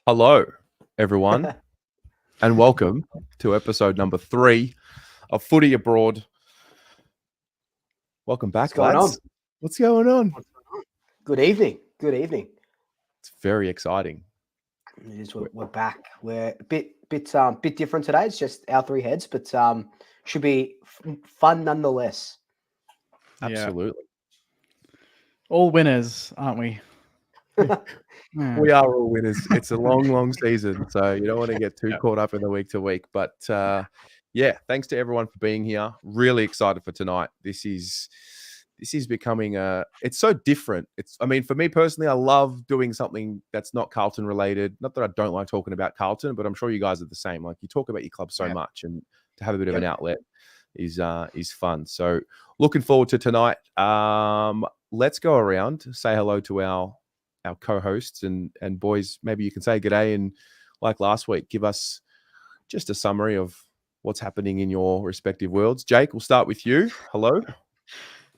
Hello, everyone, and welcome to episode number 3 of Footy Abroad. Welcome back, What's going lads. on? What's going on? Good evening. Good evening. It's very exciting. It is, we're back. We're a bit different today. It's just our three heads, but should be fun nonetheless. Absolutely. All winners, aren't we? We are all winners. It's a long season, so you don't want to get too caught up in the week to week. But yeah, thanks to everyone for being here. Really excited for tonight. This is becoming it's so different. I mean, for me personally, I love doing something that's not Carlton related. Not that I don't like talking about Carlton, but I'm sure you guys are the same. Like, you talk about your club so much, and to have a bit of an outlet is fun. So looking forward to tonight. Let's go around, say hello to our co-hosts, and boys, maybe you can say g'day, and like last week, give us just a summary of what's happening in your respective worlds. Jake, we'll start with you. Hello.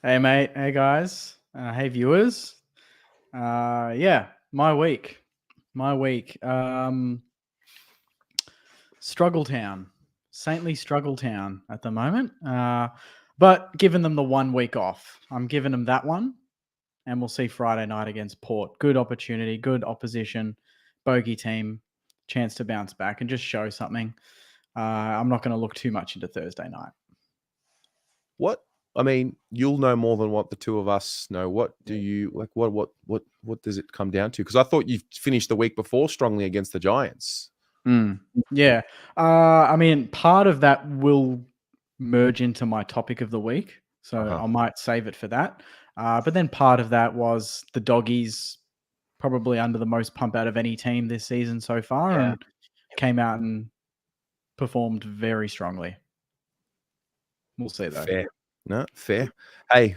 Hey, mate. Hey, guys. Hey, viewers. Yeah, my week. Struggle Town. Saintly Struggle Town at the moment. But giving them the 1 week off. I'm giving them that one. And we'll see Friday night against Port. Good opportunity, good opposition, bogey team, chance to bounce back and just show something. I'm not going to look too much into Thursday night. What? I mean, you'll know more than what the two of us know. What do you like? What does it come down to? Because I thought you finished the week before strongly against the Giants. Yeah. I mean, part of that will merge into my topic of the week. So I might save it for that. But then part of that was the Doggies probably under the most pump out of any team this season so far, and came out and performed very strongly. We'll see though. Fair. No, fair. Hey,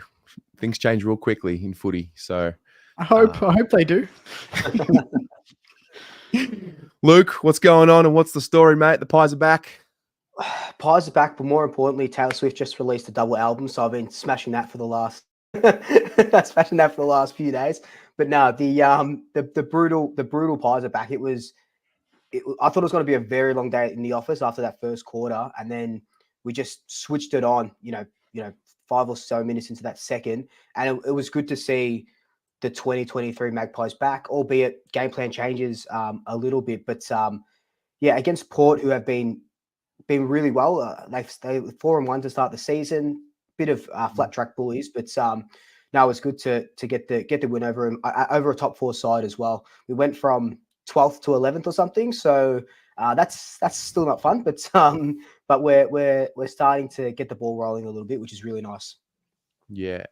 things change real quickly in footy. So I hope they do. Luke, what's going on and what's the story, mate? The Pies are back. Pies are back, but more importantly, Taylor Swift just released a double album, so I've been smashing that for the last few days. But no, the brutal Pies are back. I thought it was going to be a very long day in the office after that first quarter, and then we just switched it on. 5 or so minutes into that second, and it was good to see the 2023 Magpies back, albeit game plan changes a little bit. But against Port, who have been really well. They 4-1 to start the season. Bit of flat track bullies, but no, it was good to get the win over a top 4 side as well. We went from 12th to 11th or something, so that's still not fun, but we're starting to get the ball rolling a little bit, which is really nice. Yeah.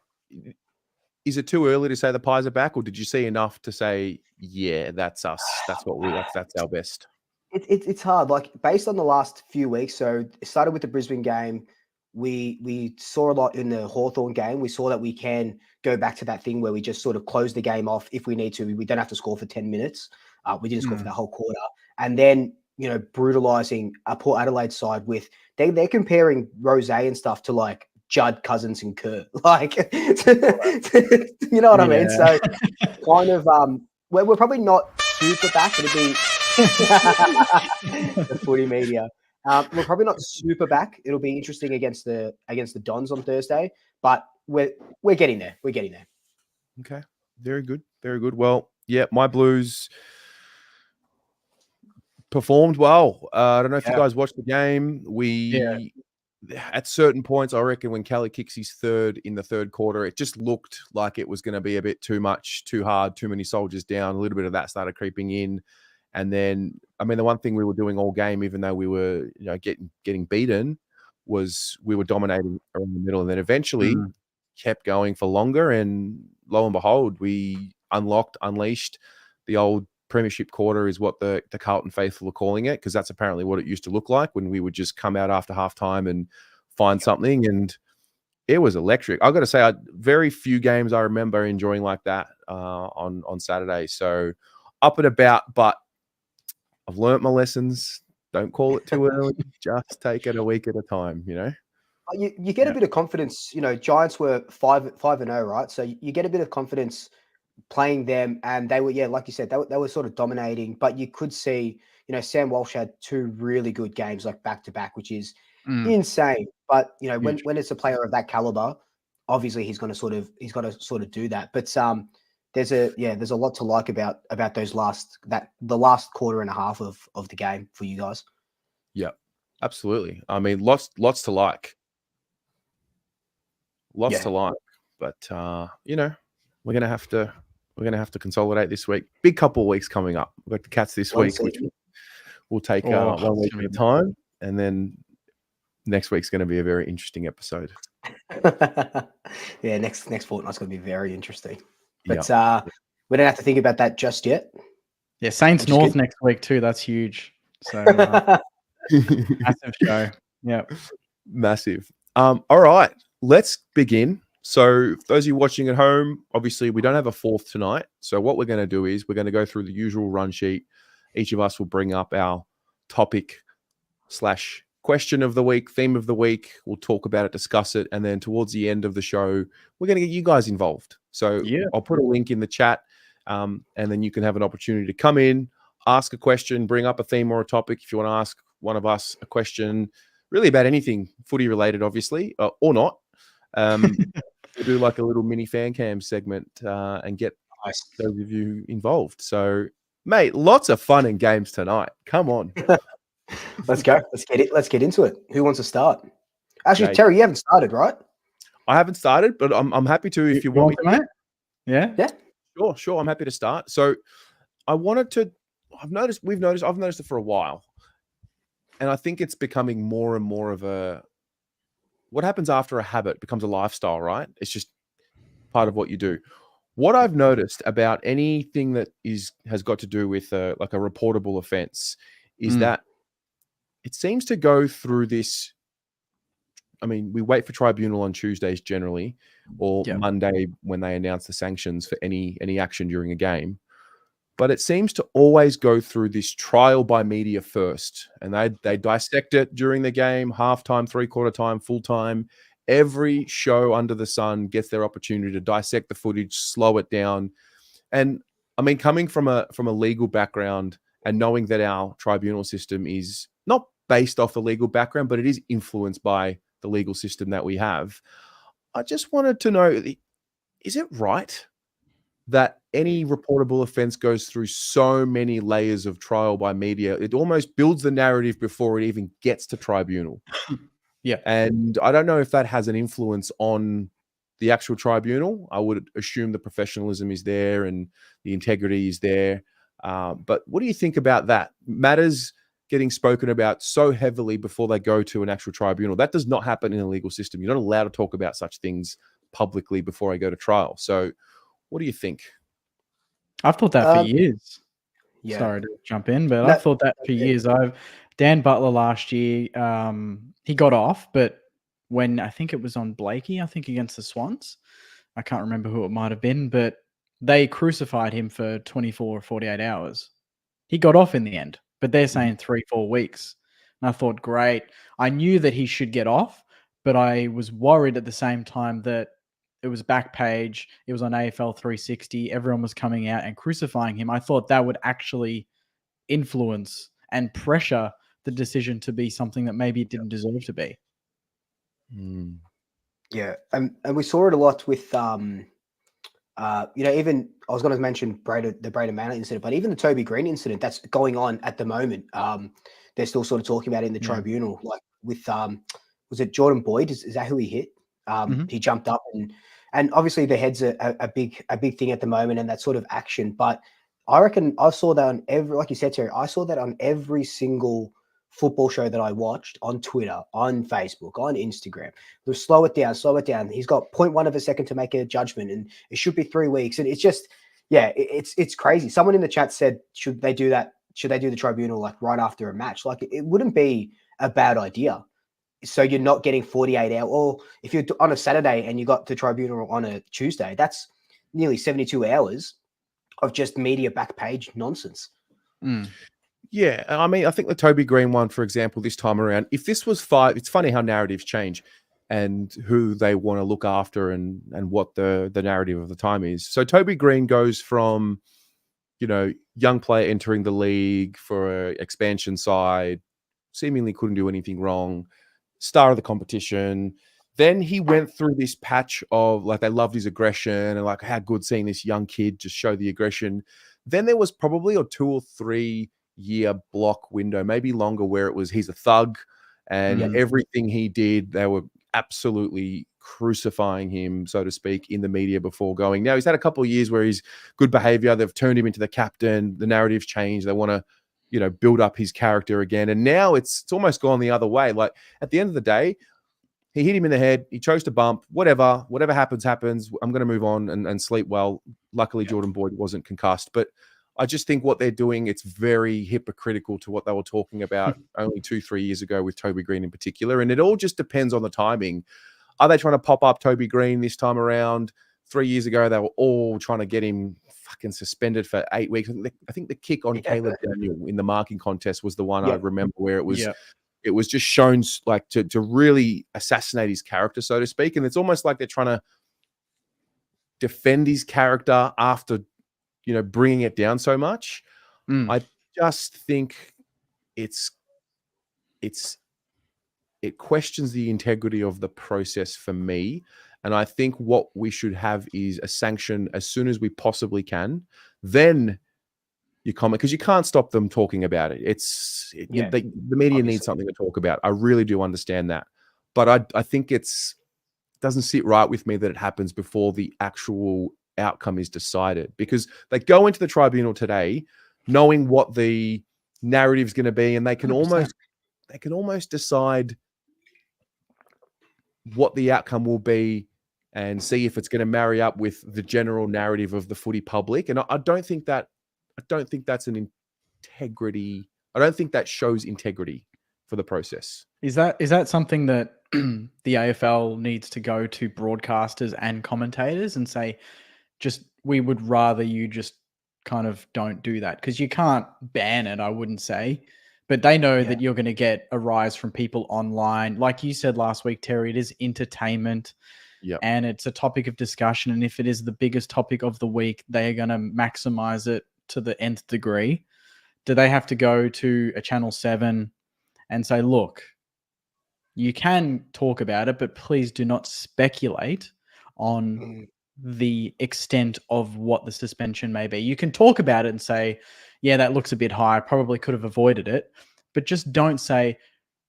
Is it too early to say the Pies are back, or did you see enough to say, yeah, that's us? That's our best. It's hard, like based on the last few weeks. So it started with the Brisbane game. We saw a lot in the Hawthorn game. We saw that we can go back to that thing where we just sort of close the game off if we need to. We don't have to score for 10 minutes. We didn't score for the whole quarter. And then, brutalizing a Port Adelaide side with they're comparing Rosé and stuff to like Judd, Cousins, and Kerr. Like, you know what I mean? So kind of we're probably not super back. It'll be the footy media. We're probably not super back. It'll be interesting against the Dons on Thursday, but we're getting there. We're getting there. Okay, very good, very good. Well, yeah, my Blues performed well. I don't know if you guys watched the game. At certain points, I reckon when Kelly kicks his third in the third quarter, it just looked like it was going to be a bit too much, too hard, too many soldiers down. A little bit of that started creeping in. And then, I mean, the one thing we were doing all game, even though we were, getting beaten, was we were dominating around the middle. And then eventually kept going for longer. And lo and behold, we unleashed the old premiership quarter, is what the Carlton faithful are calling it, because that's apparently what it used to look like when we would just come out after halftime and find something. And it was electric. I've got to say, very few games I remember enjoying like that on Saturday. So up and about, but I've learnt my lessons. Don't call it too early. Just take it a week at a time, You get a bit of confidence. Giants were 5-0, right? So you get a bit of confidence playing them, and they were, like you said, they were sort of dominating. But you could see, Sam Walsh had 2 really good games, like back to back, which is insane. But when it's a player of that caliber, obviously he's got to sort of do that. But there's a lot to like about the last quarter and a half of the game for you guys. Yeah, absolutely. I mean, lots to like. Lots to like. But we're gonna have to consolidate this week. Big couple of weeks coming up. We've got the Cats this week, which we'll take 1 week at a time, and then next week's going to be a very interesting episode. Yeah, next fortnight's going to be very interesting. But we don't have to think about that just yet. Yeah, Saints North next week too. That's huge. So massive show. Yeah, massive. All right, let's begin. So for those of you watching at home, obviously we don't have a fourth tonight. So what we're going to do is we're going to go through the usual run sheet. Each of us will bring up our topic / question of the week, theme of the week. We'll talk about it, discuss it. And then towards the end of the show, we're going to get you guys involved. So I'll put a link in the chat and then you can have an opportunity to come in, ask a question, bring up a theme or a topic. If you want to ask one of us a question, really about anything footy related, obviously, or not. We'll do like a little mini fan cam segment and get those of you involved. So, mate, lots of fun and games tonight. Come on. Let's go. Let's get into it. Who wants to start? Actually, Terry, you haven't started, right? I haven't started, but I'm happy to if you want me to. Mate? Yeah. Sure. I'm happy to start. So I've noticed it for a while. And I think it's becoming more and more of what happens after a habit becomes a lifestyle, right? It's just part of what you do. What I've noticed about anything that has got to do with like a reportable offense is that it seems to go through this. I mean, we wait for tribunal on Tuesdays generally, or Monday when they announce the sanctions for any action during a game. But it seems to always go through this trial by media first, and they dissect it during the game, halftime, three-quarter time, full time. Every show under the sun gets their opportunity to dissect the footage, slow it down. And I mean, coming from a legal background and knowing that our tribunal system is not based off the legal background, but it is influenced by the legal system that we have, I just wanted to know, is it right that any reportable offense goes through so many layers of trial by media? It almost builds the narrative before it even gets to tribunal. Yeah. And I don't know if that has an influence on the actual tribunal. I would assume the professionalism is there and the integrity is there. But what do you think about that? Matters getting spoken about so heavily before they go to an actual tribunal. That does not happen in a legal system. You're not allowed to talk about such things publicly before I go to trial. So what do you think? I've thought that for years. Yeah. Sorry to jump in, but I've thought that for years. Dan Butler last year, he got off, but when I think it was on Blakey, I think against the Swans, I can't remember who it might have been, but they crucified him for 24 or 48 hours. He got off in the end, but they're saying 3-4 weeks. And I thought, great. I knew that he should get off, but I was worried at the same time that it was back page. It was on AFL 360. Everyone was coming out and crucifying him. I thought that would actually influence and pressure the decision to be something that maybe it didn't deserve to be. Yeah. And we saw it a lot with, even I was going to mention the Braden Manor incident, but even the Toby Green incident that's going on at the moment. They're still sort of talking about it in the tribunal, like with, was it Jordan Boyd? Is that who he hit? He jumped up and obviously the head's a big thing at the moment, and that sort of action. But I reckon I saw that on like you said, Terry, I saw that on every single football show that I watched on Twitter, on Facebook, on Instagram. They'll slow it down. He's got 0.1 of a second to make a judgment, and it should be 3 weeks. And it's just, it's crazy. Someone in the chat said, should they do that? Should they do the tribunal like right after a match? Like it wouldn't be a bad idea. So you're not getting 48 hours, or if you're on a Saturday and you got the tribunal on a Tuesday, that's nearly 72 hours of just media back page nonsense. Yeah. I mean, I think the Toby Green one, for example, this time around, if this was 5, it's funny how narratives change. and who they want to look after and what the narrative of the time is. So Toby Green goes from, you know, young player entering the league for an expansion side, seemingly couldn't do anything wrong, star of the competition. Then he went through this patch of like they loved his aggression and like how good seeing this young kid just show the aggression. Then there was probably a 2 or 3 year block window, maybe longer, where it was he's a thug and everything he did, they were absolutely crucifying him, so to speak, in the media before going. Now he's had a couple of years where he's good behavior. They've turned him into the captain. The narrative's changed. They want to, you know, build up his character again. And now it's almost gone the other way. Like at the end of the day, he hit him in the head. He chose to bump. Whatever happens, happens. I'm going to move on and sleep well. Luckily, Jordan Boyd wasn't concussed. But I just think what they're doing, it's very hypocritical to what they were talking about only 2-3 years ago with Toby Green in particular. And it all just depends on the timing. Are they trying to pop up Toby Green this time around? 3 years ago, they were all trying to get him fucking suspended for 8 weeks. I think the kick on Caleb Daniel in the marking contest was the one I remember where it was it was just shown like to really assassinate his character, so to speak. And it's almost like they're trying to defend his character after, you know, bringing it down so much. I just think it questions the integrity of the process for me. And I think what we should have is a sanction as soon as we possibly can. Then you comment, because you can't stop them talking about it. The media needs something to talk about. I really do understand that. But I think it doesn't sit right with me that it happens before the actual outcome is decided, because they go into the tribunal today knowing what the narrative is going to be, and they can 100%. almost decide what the outcome will be and see if it's going to marry up with the general narrative of the footy public. And I don't think that's an integrity. I don't think that shows integrity for the process. Is that something that the AFL needs to go to broadcasters and commentators and say, we would rather you just kind of don't do that? Because you can't ban it, I wouldn't say. But they know that you're going to get a rise from people online. Like you said last week, Terry, it is entertainment. And it's a topic of discussion. And if it is the biggest topic of the week, they are going to maximize it to the nth degree. Do they have to go to a Channel 7 and say, look, you can talk about it, but please do not speculate on the extent of what the suspension may be? You can talk about it and say, yeah, that looks a bit high. I probably could have avoided it. But just don't say,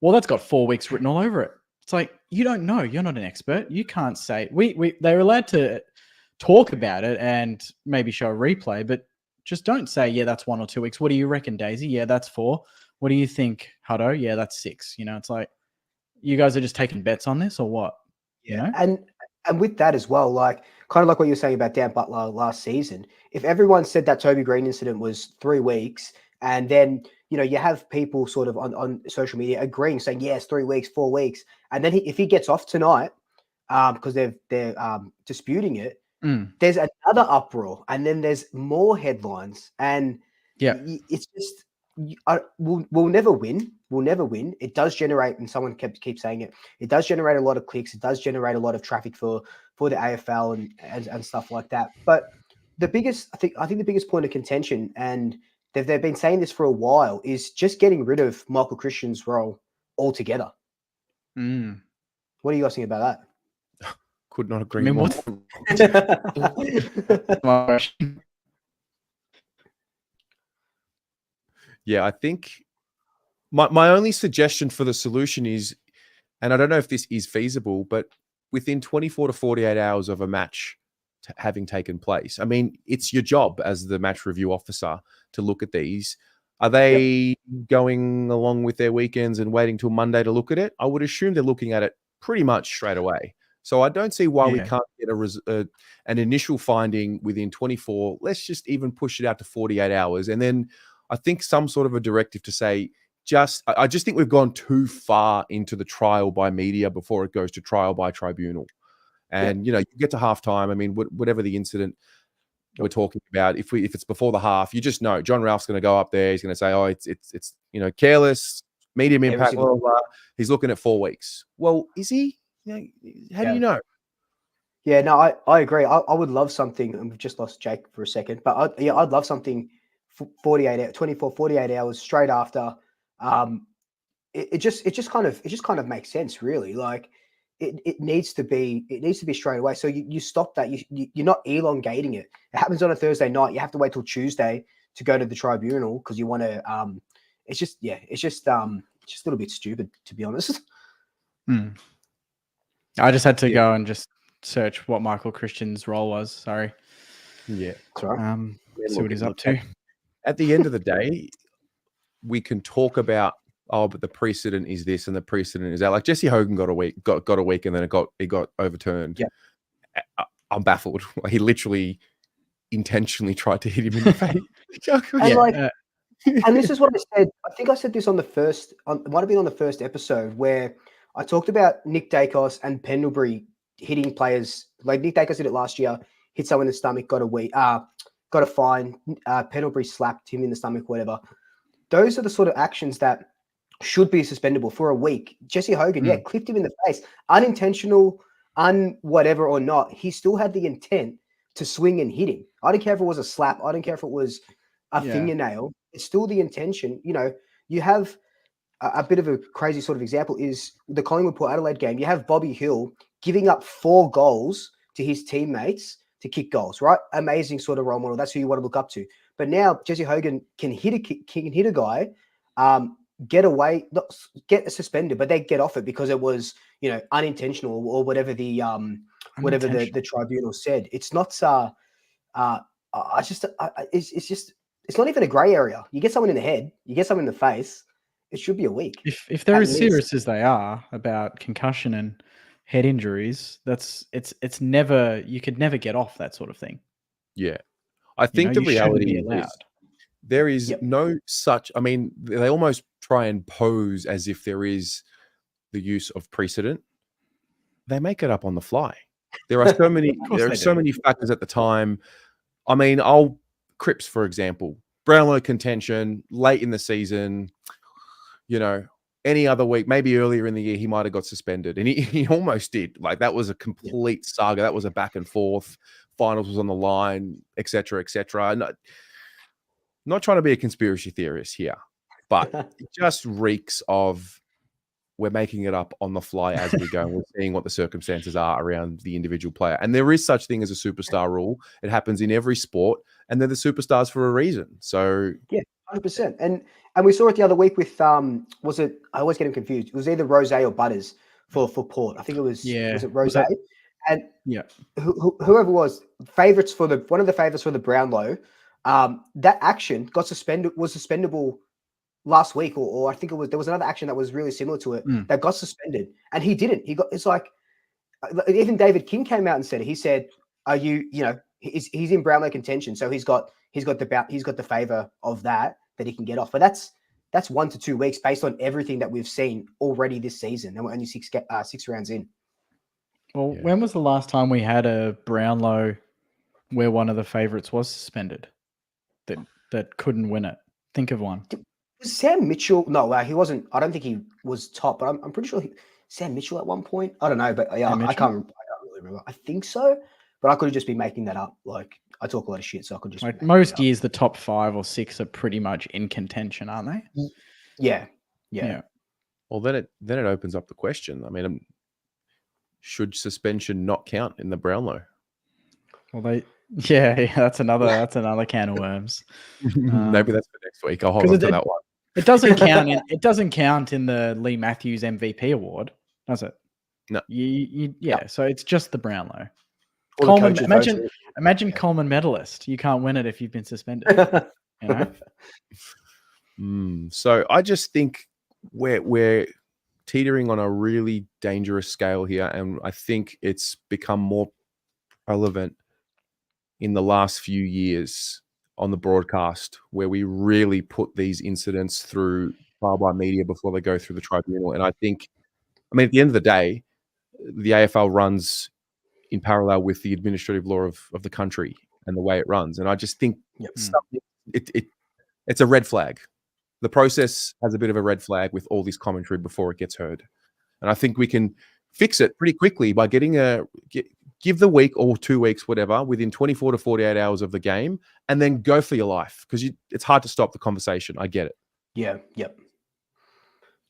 well, that's got 4 weeks written all over it. It's like, you don't know. You're not an expert. You can't say. They're allowed to talk about it and maybe show a replay, but just don't say, yeah, that's 1 or 2 weeks. What do you reckon, Daisy? Yeah, that's 4. What do you think, Hutto? Yeah, that's 6. You know, it's like, you guys are just taking bets on this or what? Yeah. You know? And with that as well, like kind of like what you were saying about Dan Butler last season, if everyone said that Toby Green incident was 3 weeks, and then, you know, you have people sort of on social media agreeing, saying, yes, 3 weeks, 4 weeks. And then if he gets off tonight, because they're disputing it, there's another uproar, and then there's more headlines. And it's just, we'll never win. We'll never win. It does generate, and someone keeps saying it, it does generate a lot of clicks. It does generate a lot of traffic for the AFL and stuff like that. But the biggest, I think the biggest point of contention, and they've been saying this for a while, is just getting rid of Michael Christian's role altogether. What do you guys think about that? Could not agree more. Yeah, I think my only suggestion for the solution is, and I don't know if this is feasible, but within 24 to 48 hours of a match having taken place, I mean, it's your job as the match review officer to look at these. Are they going along with their weekends and waiting till Monday to look at it? I would assume they're looking at it pretty much straight away. So I don't see why we can't get an initial finding within 24. Let's just even push it out to 48 hours. And then I think some sort of a directive to say, I just think we've gone too far into the trial by media before it goes to trial by tribunal. And, you know, you get to halftime. I mean, whatever the incident we're talking about, if it's before the half, you just know John Ralph's going to go up there. He's going to say, oh, it's you know, careless, medium impact, blah, blah, blah. He's looking at 4 weeks. Well, is he? How do you know? Yeah, no, I agree. I would love something, and we've just lost Jake for a second, but I'd love something 48 hours straight after. It just kind of makes sense, really. Like it needs to be straight away. So you stop that. You're not elongating it. It happens on a Thursday night. You have to wait till Tuesday to go to the tribunal because you want to. It's just a little bit stupid, to be honest. I just had to go and just search what Michael Christian's role was. Sorry. Yeah. That's right. See what he's up to. At the end of the day, we can talk about, but the precedent is this and the precedent is that. Like Jesse Hogan got a week, and then it got overturned. Yeah. I'm baffled. He literally intentionally tried to hit him in the face. And this is what I said. I think I said this on the first. It might have been on the first episode where I talked about Nick Dacos and Pendlebury hitting players. Like Nick Dacos did it last year, hit someone in the stomach, got a fine. Pendlebury slapped him in the stomach, whatever. Those are the sort of actions that should be suspendable for a week. Jesse Hogan, clipped him in the face, unintentional, whatever or not. He still had the intent to swing and hit him. I don't care if it was a slap. I don't care if it was a fingernail. It's still the intention. You have a bit of a crazy sort of example is the Collingwood Port Adelaide game. You have Bobby Hill giving up 4 goals to his teammates to kick goals, right? Amazing sort of role model. That's who you want to look up to. But now Jesse Hogan can hit a guy, get away, get suspended, but they get off it because it was, unintentional or whatever the tribunal said. It's not. It's not even a grey area. You get someone in the head, you get someone in the face. It should be a week. If they're as serious as they are about concussion and head injuries, it's never, you could never get off that sort of thing. Yeah. I think the reality is there is no such, I mean, they almost try and pose as if there is the use of precedent. They make it up on the fly. There are so many, many factors at the time. I mean, Cripps, for example, Brownlow contention late in the season, any other week, maybe earlier in the year, he might have got suspended, and he almost did. Like that was a complete saga. That was a back and forth. Finals was on the line, etc., etc. Not trying to be a conspiracy theorist here, but it just reeks of we're making it up on the fly as we go. And we're seeing what the circumstances are around the individual player. And there is such thing as a superstar rule. It happens in every sport, and they're the superstars for a reason. So 100%. And we saw it the other week with was it? I always get him confused. It was either Rose or Butters for Port. I think it was. Was it Rose? And whoever was one of the favorites for the Brownlow. That action was suspendable last week, or I think there was another action that was really similar to it that got suspended, and he didn't. It's like even David King came out and said it. He said, "Are you he's in Brownlow contention, so he's got the favor of that he can get off." But that's 1 to 2 weeks based on everything that we've seen already this season, and we're only 6 rounds in. Well, when was the last time we had a Brownlow where one of the favorites was suspended that couldn't win it? Think of one. Was Sam Mitchell? No, he wasn't. I don't think he was top, but I'm pretty sure Sam Mitchell at one point. I don't know, but I can't really remember. I think so, but I could have just been making that up. Like I talk a lot of shit, so I could just like most years, the top 5 or 6 are pretty much in contention, aren't they? Yeah. Well, then it opens up the question. I mean, should suspension not count in the Brownlow? Well, that's another can of worms. Maybe that's for next week. I'll hold on to that one. It doesn't count. It doesn't count in the Lee Matthews MVP award, does it? No. So it's just the Brownlow. Coleman, imagine Coleman medalist. You can't win it if you've been suspended. So I just think we're teetering on a really dangerous scale here, and I think it's become more relevant in the last few years on the broadcast, where we really put these incidents through trial by media before they go through the tribunal. And I think, at the end of the day, the AFL runs in parallel with the administrative law of the country and the way it runs. And I just think it's a red flag. The process has a bit of a red flag with all this commentary before it gets heard. And I think we can fix it pretty quickly by give the week or 2 weeks, whatever, within 24 to 48 hours of the game, and then go for your life, because it's hard to stop the conversation. I get it. Yeah. Yep.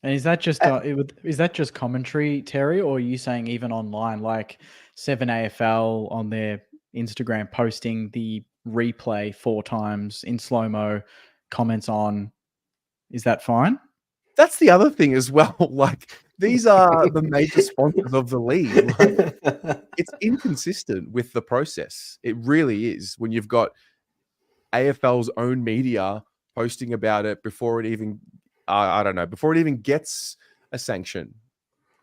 And is that just commentary, Terry, or are you saying even online, like 7AFL on their Instagram posting the replay 4 times in slow-mo, comments on, is that fine? That's the other thing as well. Like, these are the major sponsors of the league. Like, it's inconsistent with the process. It really is, when you've got AFL's own media posting about it before it even, I don't know, before it even gets a sanction.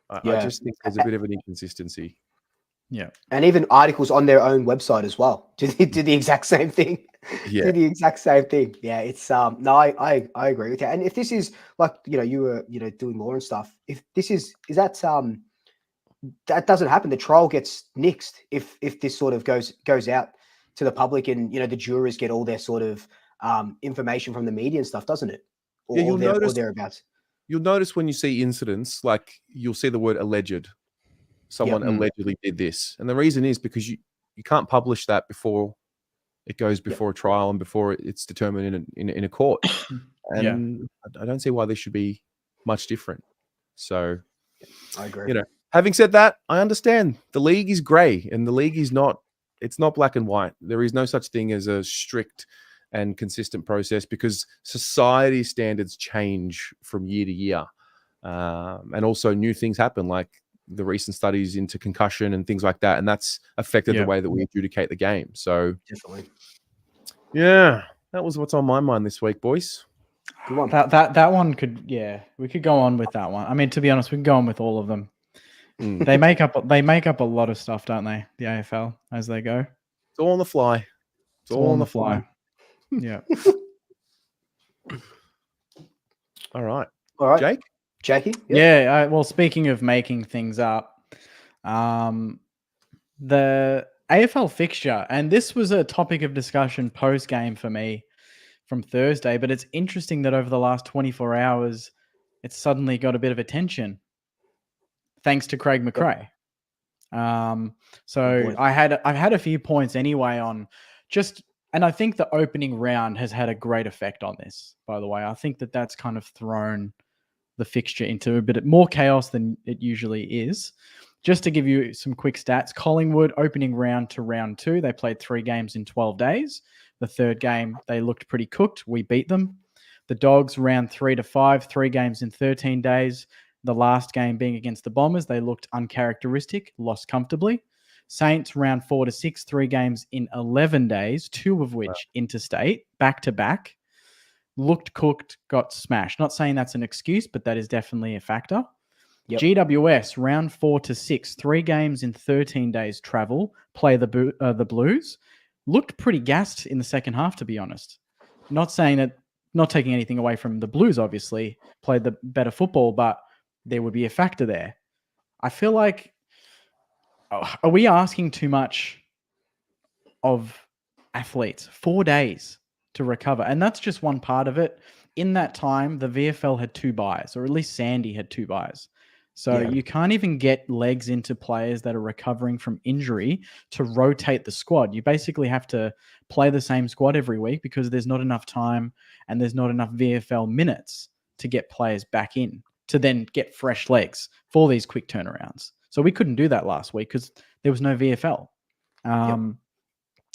I just think there's a bit of an inconsistency. Yeah. And even articles on their own website as well do the exact same thing. Yeah. Do the exact same thing. Yeah, it's no, I agree with you. And if this is like, you were, doing law and stuff, if this is that that doesn't happen, the trial gets nixed if this sort of goes out to the public, and the jurors get all their sort of information from the media and stuff, doesn't it? Or, Yeah, or thereabouts. You'll notice when you see incidents, like, you'll see the word alleged. Someone allegedly did this. And the reason is because you can't publish that before it goes before a trial and before it's determined in a court. And I don't see why this should be much different. So, I agree. Having said that, I understand the league is grey, and the league is not, it's not black and white. There is no such thing as a strict and consistent process, because society standards change from year to year. And also new things happen, like the recent studies into concussion and things like that. And that's affected the way that we adjudicate the game. So definitely. Yeah, that was what's on my mind this week, boys. Good one. That one could, we could go on with that one. I mean, to be honest, we can go on with all of them. They make up a lot of stuff, don't they? The AFL as they go. It's all on the fly. It's all on the fly. Yeah. All right. Jakey? Yeah. Well, speaking of making things up, the AFL fixture, and this was a topic of discussion post-game for me from Thursday, but it's interesting that over the last 24 hours, it's suddenly got a bit of attention, thanks to Craig McRae. So I've had a few points anyway on just, and I think the opening round has had a great effect on this, by the way. I think that's kind of thrown the fixture into a bit more chaos than it usually is. Just to give you some quick stats, Collingwood opening round to round 2, they played 3 games in 12 days. The third game, they looked pretty cooked. We beat them. The Dogs round 3 to 5, 3 games in 13 days. The last game being against the Bombers, they looked uncharacteristic, lost comfortably. Saints round 4 to 6, 3 games in 11 days, 2 of which interstate, back to back. Looked cooked, got smashed. Not saying that's an excuse, but that is definitely a factor. Yep. GWS round 4 to 6, 3 games in 13 days travel, play the Blues. Looked pretty gassed in the second half, to be honest. Not saying that, not taking anything away from the Blues, obviously, played the better football, but there would be a factor there. I feel like, are we asking too much of athletes? 4 days to recover. And that's just one part of it. In that time, the VFL had 2 buys, or at least Sandy had 2 buys. So you can't even get legs into players that are recovering from injury to rotate the squad. You basically have to play the same squad every week because there's not enough time and there's not enough VFL minutes to get players back in to then get fresh legs for these quick turnarounds. So we couldn't do that last week because there was no VFL. And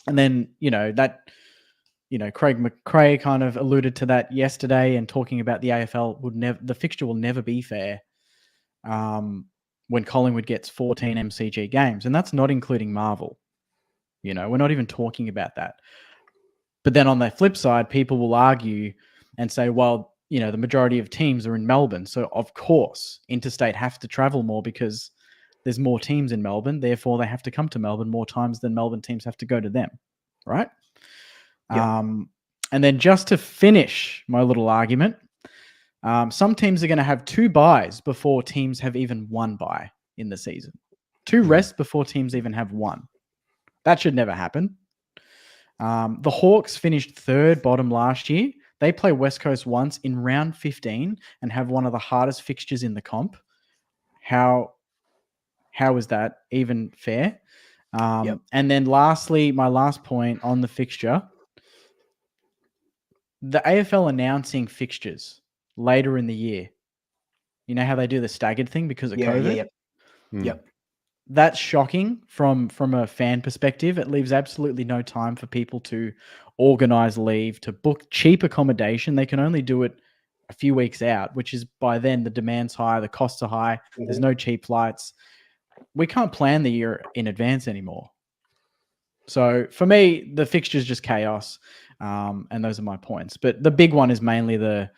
then, Craig McRae kind of alluded to that yesterday and talking about the AFL the fixture will never be fair when Collingwood gets 14 MCG games. And that's not including Marvel. We're not even talking about that. But then on the flip side, people will argue and say, well, the majority of teams are in Melbourne. So of course, interstate have to travel more because there's more teams in Melbourne. Therefore, they have to come to Melbourne more times than Melbourne teams have to go to them. Right? Yep. And then just to finish my little argument, some teams are going to have 2 buys before teams have even 1 bye in the season. 2 rests before teams even have 1. That should never happen. The Hawks finished 3rd bottom last year. They play West Coast once in round 15 and have one of the hardest fixtures in the comp. How how is that even fair? And then lastly, my last point on the fixture, the AFL announcing fixtures later in the year. You know how they do the staggered thing because of COVID? Yep. That's shocking from a fan perspective. It leaves absolutely no time for people to organize leave, to book cheap accommodation. They can only do it a few weeks out, which is by then the demand's high, the costs are high. There's no cheap flights. We can't plan the year in advance anymore. So for me, the fixture is just chaos, and those are my points. But the big one is mainly the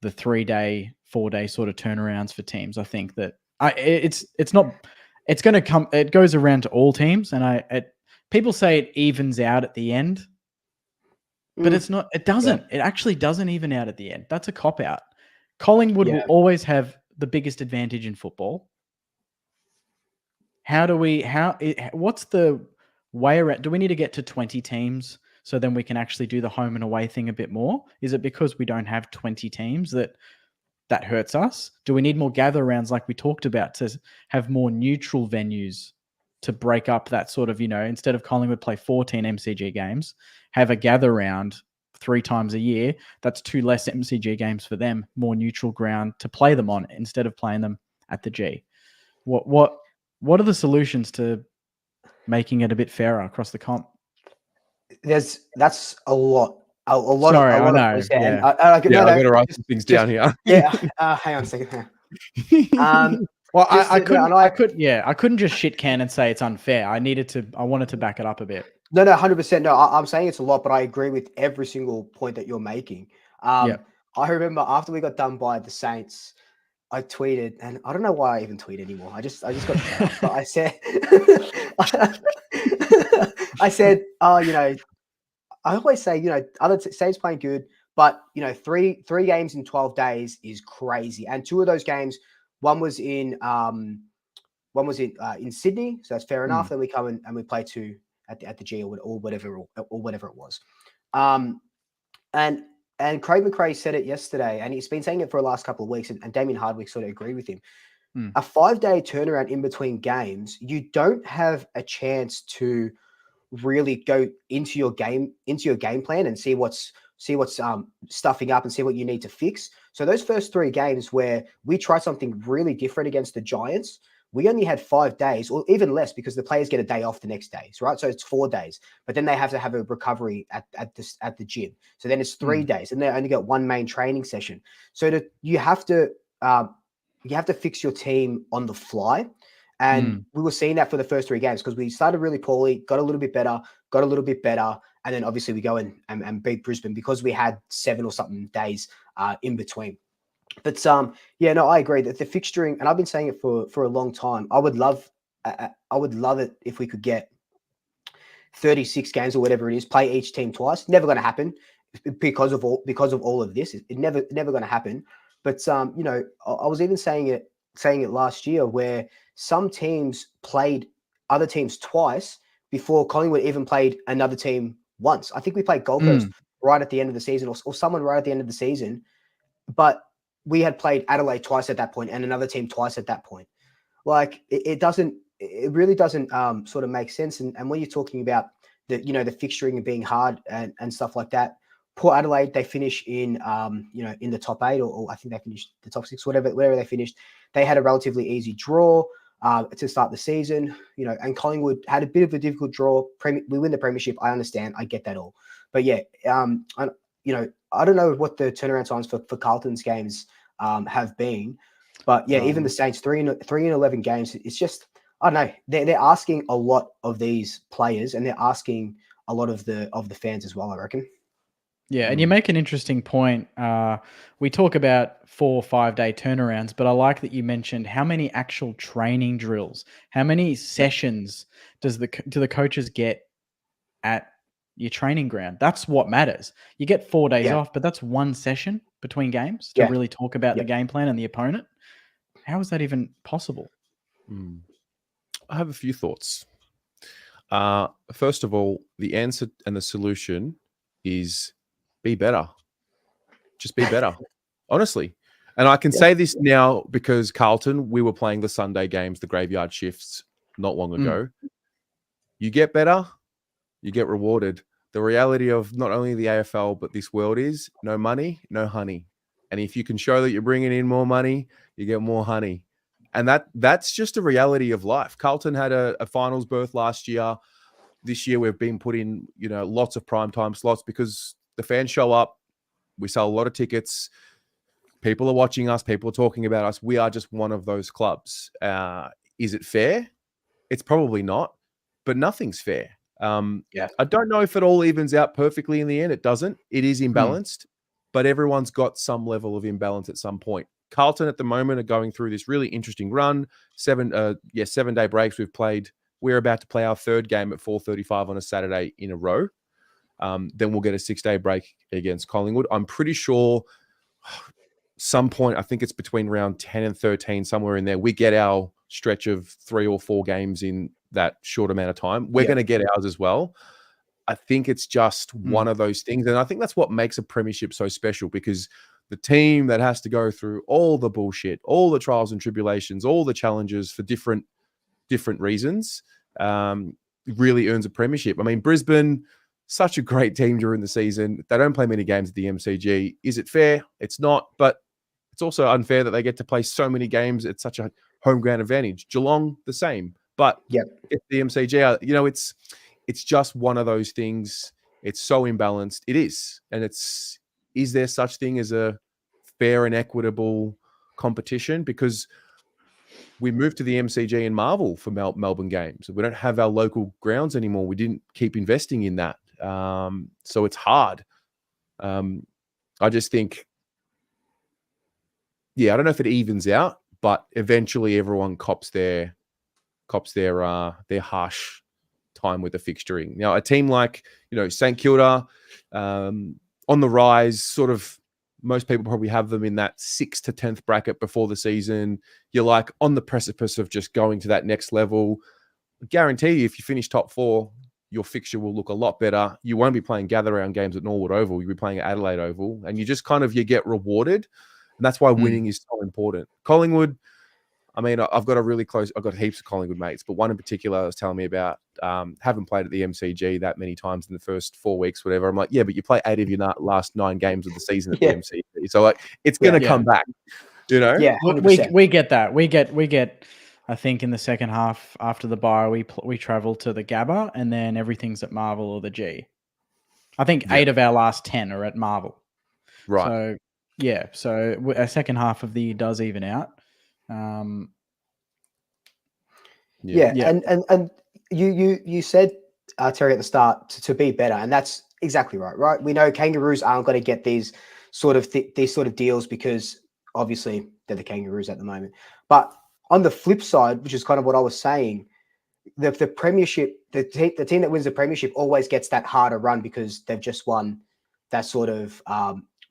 3-day, 4-day sort of turnarounds for teams. I think that it's going to come. It goes around to all teams, and people say it evens out at the end, but it's not. It doesn't. It actually doesn't even out at the end. That's a cop out. Collingwood will always have the biggest advantage in football. What's the way around? Do we need to get to 20 teams so then we can actually do the home and away thing a bit more? Is it because we don't have 20 teams that hurts us? Do we need more gather rounds like we talked about to have more neutral venues to break up that sort of, instead of Collingwood play 14 MCG games, have a gather round 3 times a year? That's 2 less MCG games for them, more neutral ground to play them on instead of playing them at the G. What are the solutions to making it a bit fairer across the comp? That's a lot. A lot Sorry, of I know. Yeah. I better write some things down here. Yeah. Hang on a second. Well, I couldn't just shit can and say it's unfair. I wanted to back it up a bit. No, 100%. No, I'm saying it's a lot, but I agree with every single point that you're making. I remember after we got done by the Saints, I tweeted, and I don't know why I even tweet anymore. I just got fed up, but I said, I always say, other Saints playing good, but three games in 12 days is crazy. And 2 of those games, one was in Sydney, so that's fair enough. Then we come in and we play 2 at the G or whatever it was. And Craig McRae said it yesterday, and he's been saying it for the last couple of weeks, and Damien Hardwick sort of agreed with him. A 5-day turnaround in between games, you don't have a chance to really go into your game plan and see what's stuffing up and see what you need to fix. So those first 3 games where we tried something really different against the Giants, we only had 5 days, or even less, because the players get a day off the next day, right? So it's 4 days, but then they have to have a recovery at the gym. So then it's 3 days, and they only get 1 main training session. So you have to fix your team on the fly. And we were seeing that for the first 3 games because we started really poorly, got a little bit better, and then obviously we go and beat Brisbane because we had 7 or something days in between. But I agree that the fixturing, and I've been saying it for a long time. I would love it if we could get 36 games or whatever it is, play each team twice. Never going to happen because of all of this. It never going to happen. But I was even saying it last year where some teams played other teams twice before Collingwood even played another team once. I think we played Gold Coast right at the end of the season, or someone right at the end of the season, but we had played Adelaide twice at that point and another team twice at that point. Like it really doesn't sort of make sense. And when you're talking about the fixturing and being hard and stuff like that, poor Adelaide, they finish in the top 8 or I think they finished the top 6, whatever they finished. They had a relatively easy draw to start the season, and Collingwood had a bit of a difficult draw. We win the premiership. I understand. I get that all. But yeah, I don't know what the turnaround times for Carlton's games have been, but yeah, even the Saints 3 in 11 games. It's just, I don't know. They're asking a lot of these players, and they're asking a lot of the fans as well, I reckon. Yeah, and you make an interesting point. We talk about 4 or 5 day turnarounds, but I like that you mentioned how many actual training drills, how many sessions do the coaches get at your training ground? That's what matters. You get 4 days off, but that's 1 session between games to really talk about the game plan and the opponent. How is that even possible? I have a few thoughts. First of all, the answer and the solution is be better. Just be better. Honestly, And I can say this now because Carlton, we were playing the Sunday games, the graveyard shifts, not long ago. You get better, you get rewarded. The reality of not only the AFL, but this world is no money, no honey. And if you can show that you're bringing in more money, you get more honey. And that's just a reality of life. Carlton had a finals berth last year. This year we've been put in, lots of primetime slots because the fans show up. We sell a lot of tickets. People are watching us. People are talking about us. We are just one of those clubs. Is it fair? It's probably not, but nothing's fair. I don't know if it all evens out perfectly in the end. It doesn't. It is imbalanced, but everyone's got some level of imbalance at some point. Carlton at the moment are going through this really interesting run. 7-day breaks we've played. We're about to play our third game at 4:35 on a Saturday in a row. Then we'll get a 6-day break against Collingwood. I'm pretty sure some point, I think it's between round 10 and 13, somewhere in there, we get our stretch of 3 or 4 games in that short amount of time. We're going to get ours as well. I think it's just one of those things. And I think that's what makes a premiership so special, because the team that has to go through all the bullshit, all the trials and tribulations, all the challenges for different reasons, really earns a premiership. I mean, Brisbane, such a great team during the season. They don't play many games at the MCG. Is it fair? It's not, but it's also unfair that they get to play so many games at such a home ground advantage. Geelong, the same. But if the MCG, it's just one of those things. It's so imbalanced. It is. And is there such thing as a fair and equitable competition? Because we moved to the MCG and Marvel for Melbourne games. We don't have our local grounds anymore. We didn't keep investing in that. So it's hard. I just think, I don't know if it evens out, but eventually everyone cops their harsh time with the fixturing. Now, a team like, St Kilda, on the rise, sort of, most people probably have them in that 6th to 10th bracket before the season. You're like on the precipice of just going to that next level. I guarantee you, if you finish top 4, your fixture will look a lot better. You won't be playing gather round games at Norwood Oval. You'll be playing at Adelaide Oval, and you just you get rewarded. And that's why winning is so important. Collingwood, I mean, I've got heaps of Collingwood mates, but one in particular was telling me about, haven't played at the MCG that many times in the first 4 weeks, whatever. I'm like, yeah, but you play 8 of your last 9 games of the season at the MCG. So it's going to come back, Yeah, 100%. We get that. We get, I think in the second half after the bye, we travel to the Gabba, and then everything's at Marvel or the G. I think 8 of our last 10 are at Marvel. Right. So a second half of the year does even out. And you said, Terry, at the start to be better, and that's exactly right. We know Kangaroos aren't going to get these sort of deals because obviously they're the Kangaroos at the moment. But on the flip side, which is kind of what I was saying, the premiership, the team that wins the premiership always gets that harder run because they've just won that sort of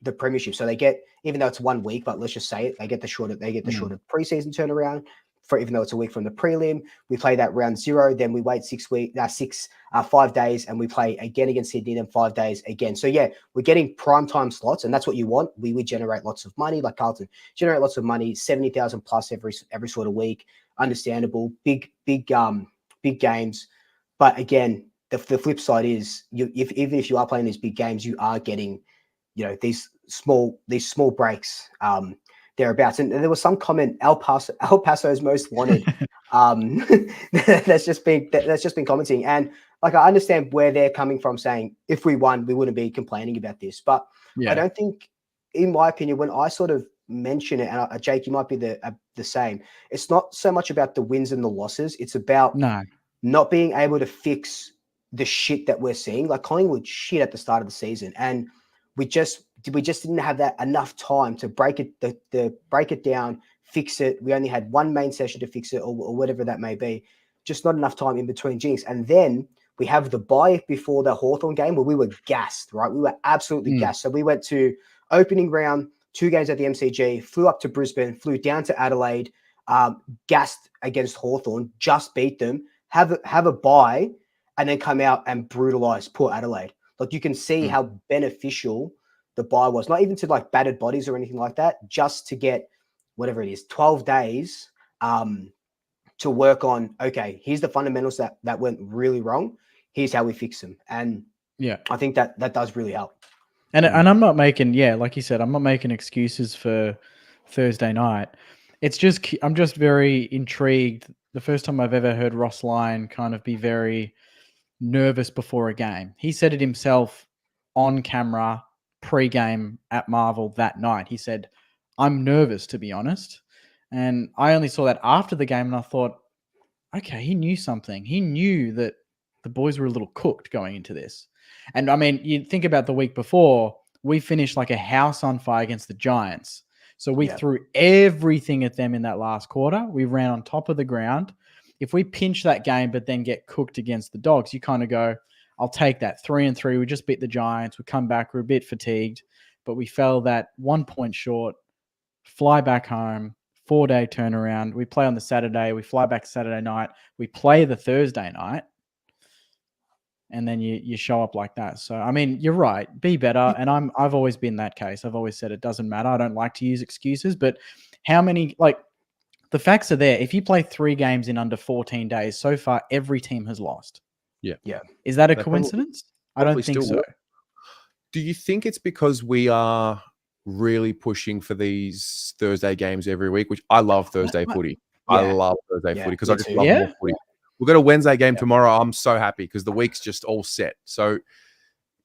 the premiership. So they get, even though it's 1 week, but let's just say it, they get the shorter preseason turnaround. For even though it's a week from the prelim, we play that round 0, then we wait 5 days, and we play again against Sydney, then 5 days again. So we're getting prime time slots, and that's what you want. We generate lots of money, like Carlton generate lots of money, 70,000 plus every sort of week. Understandable, big games. But again, the flip side is even if you are playing these big games, you are getting these small breaks. Thereabouts. And there was some comment, El Paso's most wanted. that's just been commenting. And I understand where they're coming from, saying if we won, we wouldn't be complaining about this. But I don't think, in my opinion, when I sort of mention it, and Jake, you might be the same, it's not so much about the wins and the losses. It's about not being able to fix the shit that we're seeing. Like Collingwood shit at the start of the season. And we just didn't have that enough time to break it down, fix it. We only had 1 main session to fix it, or whatever that may be. Just not enough time in between jinx. And then we have the bye before the Hawthorn game where we were gassed, right? We were absolutely gassed. So we went to opening round, 2 games at the MCG, flew up to Brisbane, flew down to Adelaide, gassed against Hawthorn, just beat them, have a bye, and then come out and brutalize poor Adelaide. Like, you can see how beneficial the buy was, not even to like battered bodies or anything like that, just to get whatever it is, 12 days to work on, okay, here's the fundamentals that went really wrong. Here's how we fix them. And yeah, I think that does really help. And I'm not making, like you said, I'm not making excuses for Thursday night. It's just, I'm just very intrigued. The first time I've ever heard Ross Lyon kind of be very nervous before a game. He said it himself on camera, pre-game at Marvel that night. He said, I'm nervous, to be honest. And I only saw that after the game, and I thought, okay, he knew something. He knew that the boys were a little cooked going into this. And I mean, you think about the week before, we finished like a house on fire against the Giants. So we threw everything at them in that last quarter. We ran on top of the ground. If we pinch that game, but then get cooked against the Dogs, you kind of go, I'll take that 3-3. We just beat the Giants. We come back. We're a bit fatigued, but we fell that 1 point short, fly back home, 4-day turnaround. We play on the Saturday. We fly back Saturday night. We play the Thursday night. And then you show up like that. So, I mean, you're right. Be better. And I've always been that case. I've always said it doesn't matter. I don't like to use excuses. But how many, like, the facts are there. If you play 3 games in under 14 days, so far, every team has lost. Yeah. Is that a coincidence? I don't think so. Do you think it's because we are really pushing for these Thursday games every week, which I love Thursday footy. Yeah. I love Thursday footy because I just too. love more footy. We've got a Wednesday game tomorrow. I'm so happy because the week's just all set. So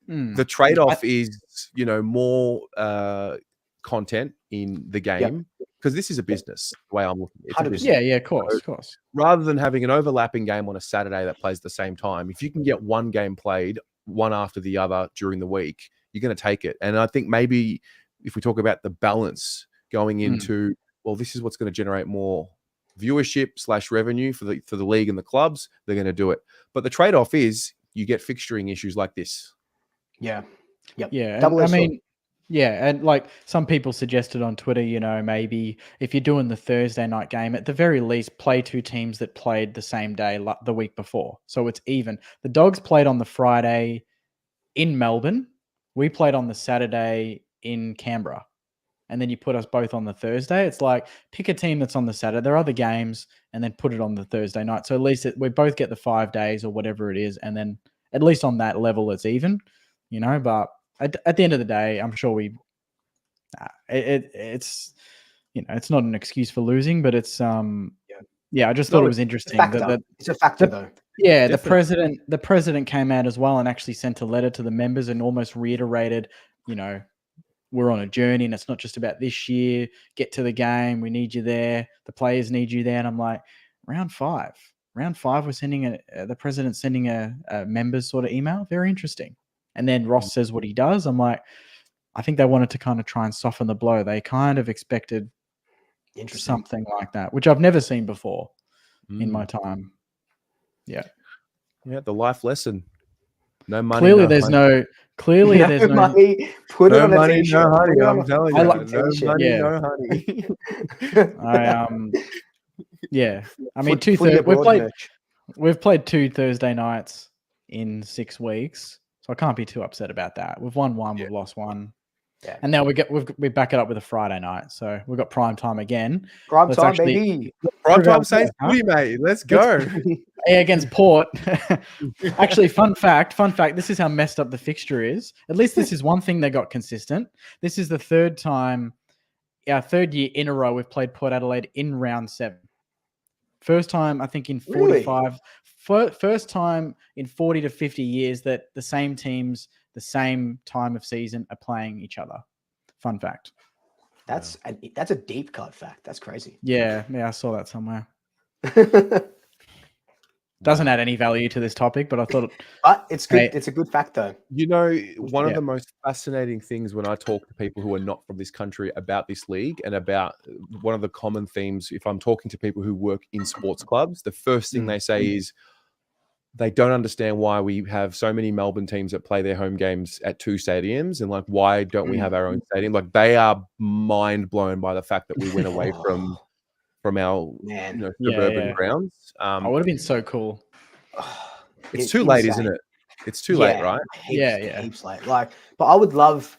the trade-off is, more content in the game because this is a business, the way I'm looking at it. Yeah, of course. Rather than having an overlapping game on a Saturday that plays at the same time, if you can get one game played, one after the other during the week, you're going to take it. And I think maybe if we talk about the balance going into, well, this is what's going to generate more viewership / revenue for the league and the clubs, they're going to do it. But the trade-off is you get fixturing issues like this. Yeah. And like some people suggested on Twitter, maybe if you're doing the Thursday night game, at the very least, play 2 teams that played the same day the week before. So it's even. The Dogs played on the Friday in Melbourne. We played on the Saturday in Canberra. And then you put us both on the Thursday. It's like pick a team that's on the Saturday. There are other games and then put it on the Thursday night. So at least we both get the 5 days or whatever it is. And then at least on that level, it's even, but at the end of the day, I'm sure it's not an excuse for losing, but it's, I just thought it was interesting. It's a factor though. Yeah. The president came out as well and actually sent a letter to the members and almost reiterated, we're on a journey and it's not just about this year. Get to the game. We need you there. The players need you there. And I'm like, round five, we're sending the president sending a members sort of email. Very interesting. And then Ross says what he does. I'm like, I think they wanted to kind of try and soften the blow. They kind of expected something like that, which I've never seen before in my time. Yeah. Yeah. The life lesson. No money. Clearly, there's no money. Put it on a money, t-shirt. no honey. I'm telling you, no money, no honey. I mean, we've played 2 Thursday nights in 6 weeks, so I can't be too upset about that. We've won 1, we've lost 1, and now we back it up with a Friday night, so we've got prime time again. Baby. Prime time says footy, mate. Let's go. Against Port. Actually, fun fact, this is how messed up the fixture is. At least this is one thing they got consistent. This is the 3rd time, our 3rd year in a row we've played Port Adelaide in round 7. First time, I think, in 45. First time in 40 to 50 years that the same teams, the same time of season are playing each other. Fun fact. That's a deep cut fact. That's crazy. Yeah, I saw that somewhere. Doesn't add any value to this topic, but I thought but it's good. It's a good fact though. One of the most fascinating things when I talk to people who are not from this country about this league and about one of the common themes, if I'm talking to people who work in sports clubs, the first thing they say is they don't understand why we have so many Melbourne teams that play their home games at 2 stadiums and like, why don't we have our own stadium? Like they are mind blown by the fact that we went away from our suburban grounds. It would have been so cool. It's too late, isn't it? It's too late, right? Heaps late. But I would love.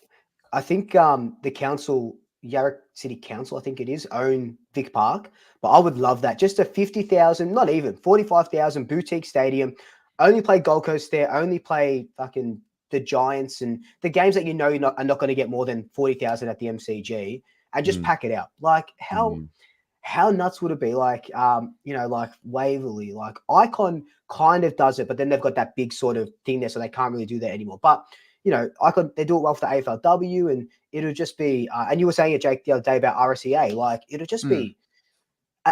I think the council, Yarra City Council, I think it is, own Vic Park. But I would love that. Just a 50,000, not even 45,000 boutique stadium. Only play Gold Coast there. Only play fucking the Giants and the games that are not going to get more than 40,000 at the MCG, and just pack it out. Like how nuts would it be? Like like Waverley, like Icon kind of does it, but then they've got that big sort of thing there, so they can't really do that anymore. But Icon, they do it well for the AFLW, and it'll just be. And you were saying it, Jake, the other day about RSEA. Like it'll just be,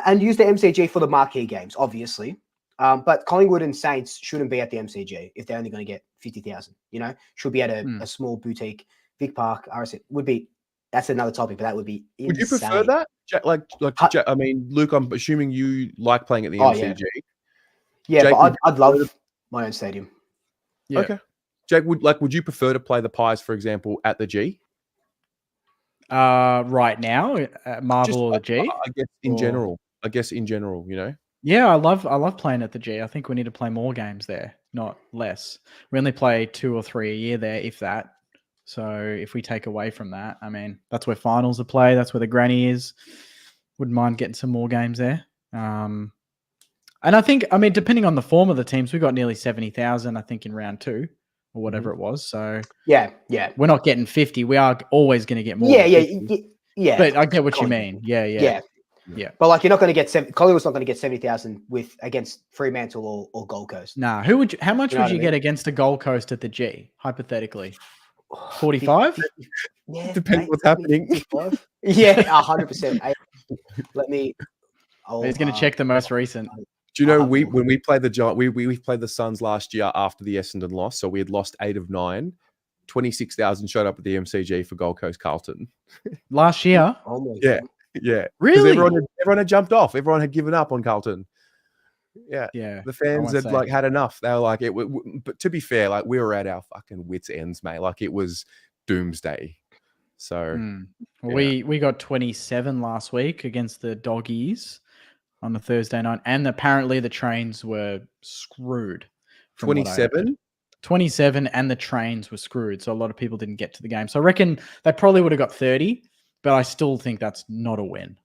and use the MCG for the marquee games, obviously. But Collingwood and Saints shouldn't be at the MCG if they're only going to get 50,000. Should be at a small boutique. Vic Park, RSEA would be. That's another topic, but that would be insane. Would you prefer that? I mean, Luke, I'm assuming you like playing at the MCG. Yeah, Jake, but I'd love my own stadium. Yeah. Okay. Jake, would you prefer to play the Pies, for example, at the G? Right now, at Marvel or the G? I guess in general, Yeah, I love playing at the G. I think we need to play more games there, not less. We only play 2 or 3 a year there, if that. So if we take away from that, I mean, that's where finals are played. That's where the granny is. Wouldn't mind getting some more games there. And I think, depending on the form of the teams, we got nearly 70,000, I think, in round 2 or whatever it was. So yeah, we're not getting 50. We are always going to get more. Yeah. But I get what you mean. Yeah. But like, you're not going to get Collingwood's not going to get 70,000 against Fremantle or Gold Coast. Nah. How much would you get against a Gold Coast at the G, hypothetically? 45? Yeah, depends what's happening. 55. Yeah, 100%. He's going to check the most recent. Do you know when we played the Giants, we played the Suns last year after the Essendon loss, so we had lost 8 of 9. 26,000 showed up at the MCG for Gold Coast Carlton last year. Yeah. Really? Everyone had jumped off. Everyone had given up on Carlton. Yeah. The fans had had enough. They were like, but to be fair, like we were at our fucking wits' ends, mate. Like it was doomsday. So we got 27 last week against the Doggies on the Thursday night, and apparently the trains were screwed. 27? 27, and the trains were screwed. So a lot of people didn't get to the game. So I reckon they probably would have got 30, but I still think that's not a win.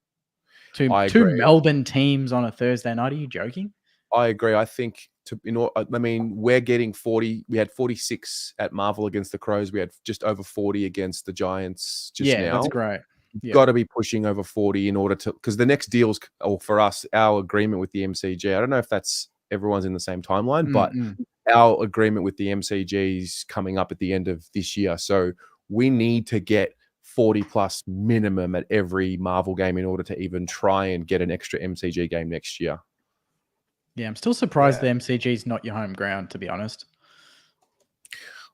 Two Melbourne teams on a Thursday night. Are you joking? I agree. I think we're getting 40. We had 46 at Marvel against the Crows. We had just over 40 against the Giants just now. That's great. You've got to be pushing over 40 in order to, because the next deal's, or for us, our agreement with the MCG. I don't know if that's everyone's in the same timeline, but our agreement with the MCG is coming up at the end of this year. So we need to get 40 plus minimum at every Marvel game in order to even try and get an extra MCG game next year. Yeah, I'm still surprised the MCG is not your home ground, to be honest.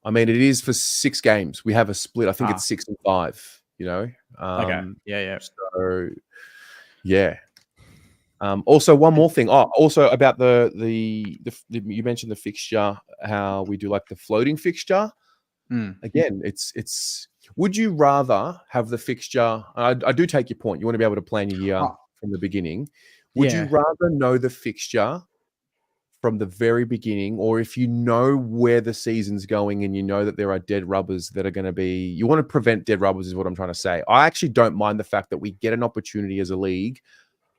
I mean, it is for 6 games. We have a split. I think it's 6 and 5, Okay. Yeah. So, yeah. Also, one more thing. Also about the you mentioned the fixture, how we do like the floating fixture. Again, it's. Would you rather have the fixture? I do take your point. You want to be able to plan your year from the beginning. Would you rather know the fixture from the very beginning, or if you know where the season's going and you know that there are dead rubbers that are going to be, you want to prevent dead rubbers is what I'm trying to say. I actually don't mind the fact that we get an opportunity as a league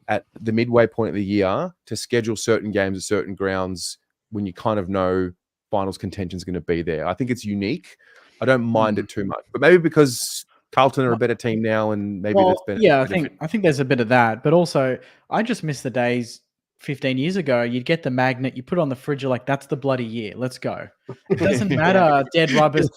at the midway point of the year to schedule certain games at certain grounds when you kind of know finals contention is going to be there. I think it's unique. I don't mind it too much, but maybe because Carlton are a better team now, and maybe that's better. Yeah, I think there's a bit of that, but also I just miss the days 15 years ago. You'd get the magnet, you put it on the fridge, you're like, that's the bloody year. Let's go. It doesn't matter, dead rubbers.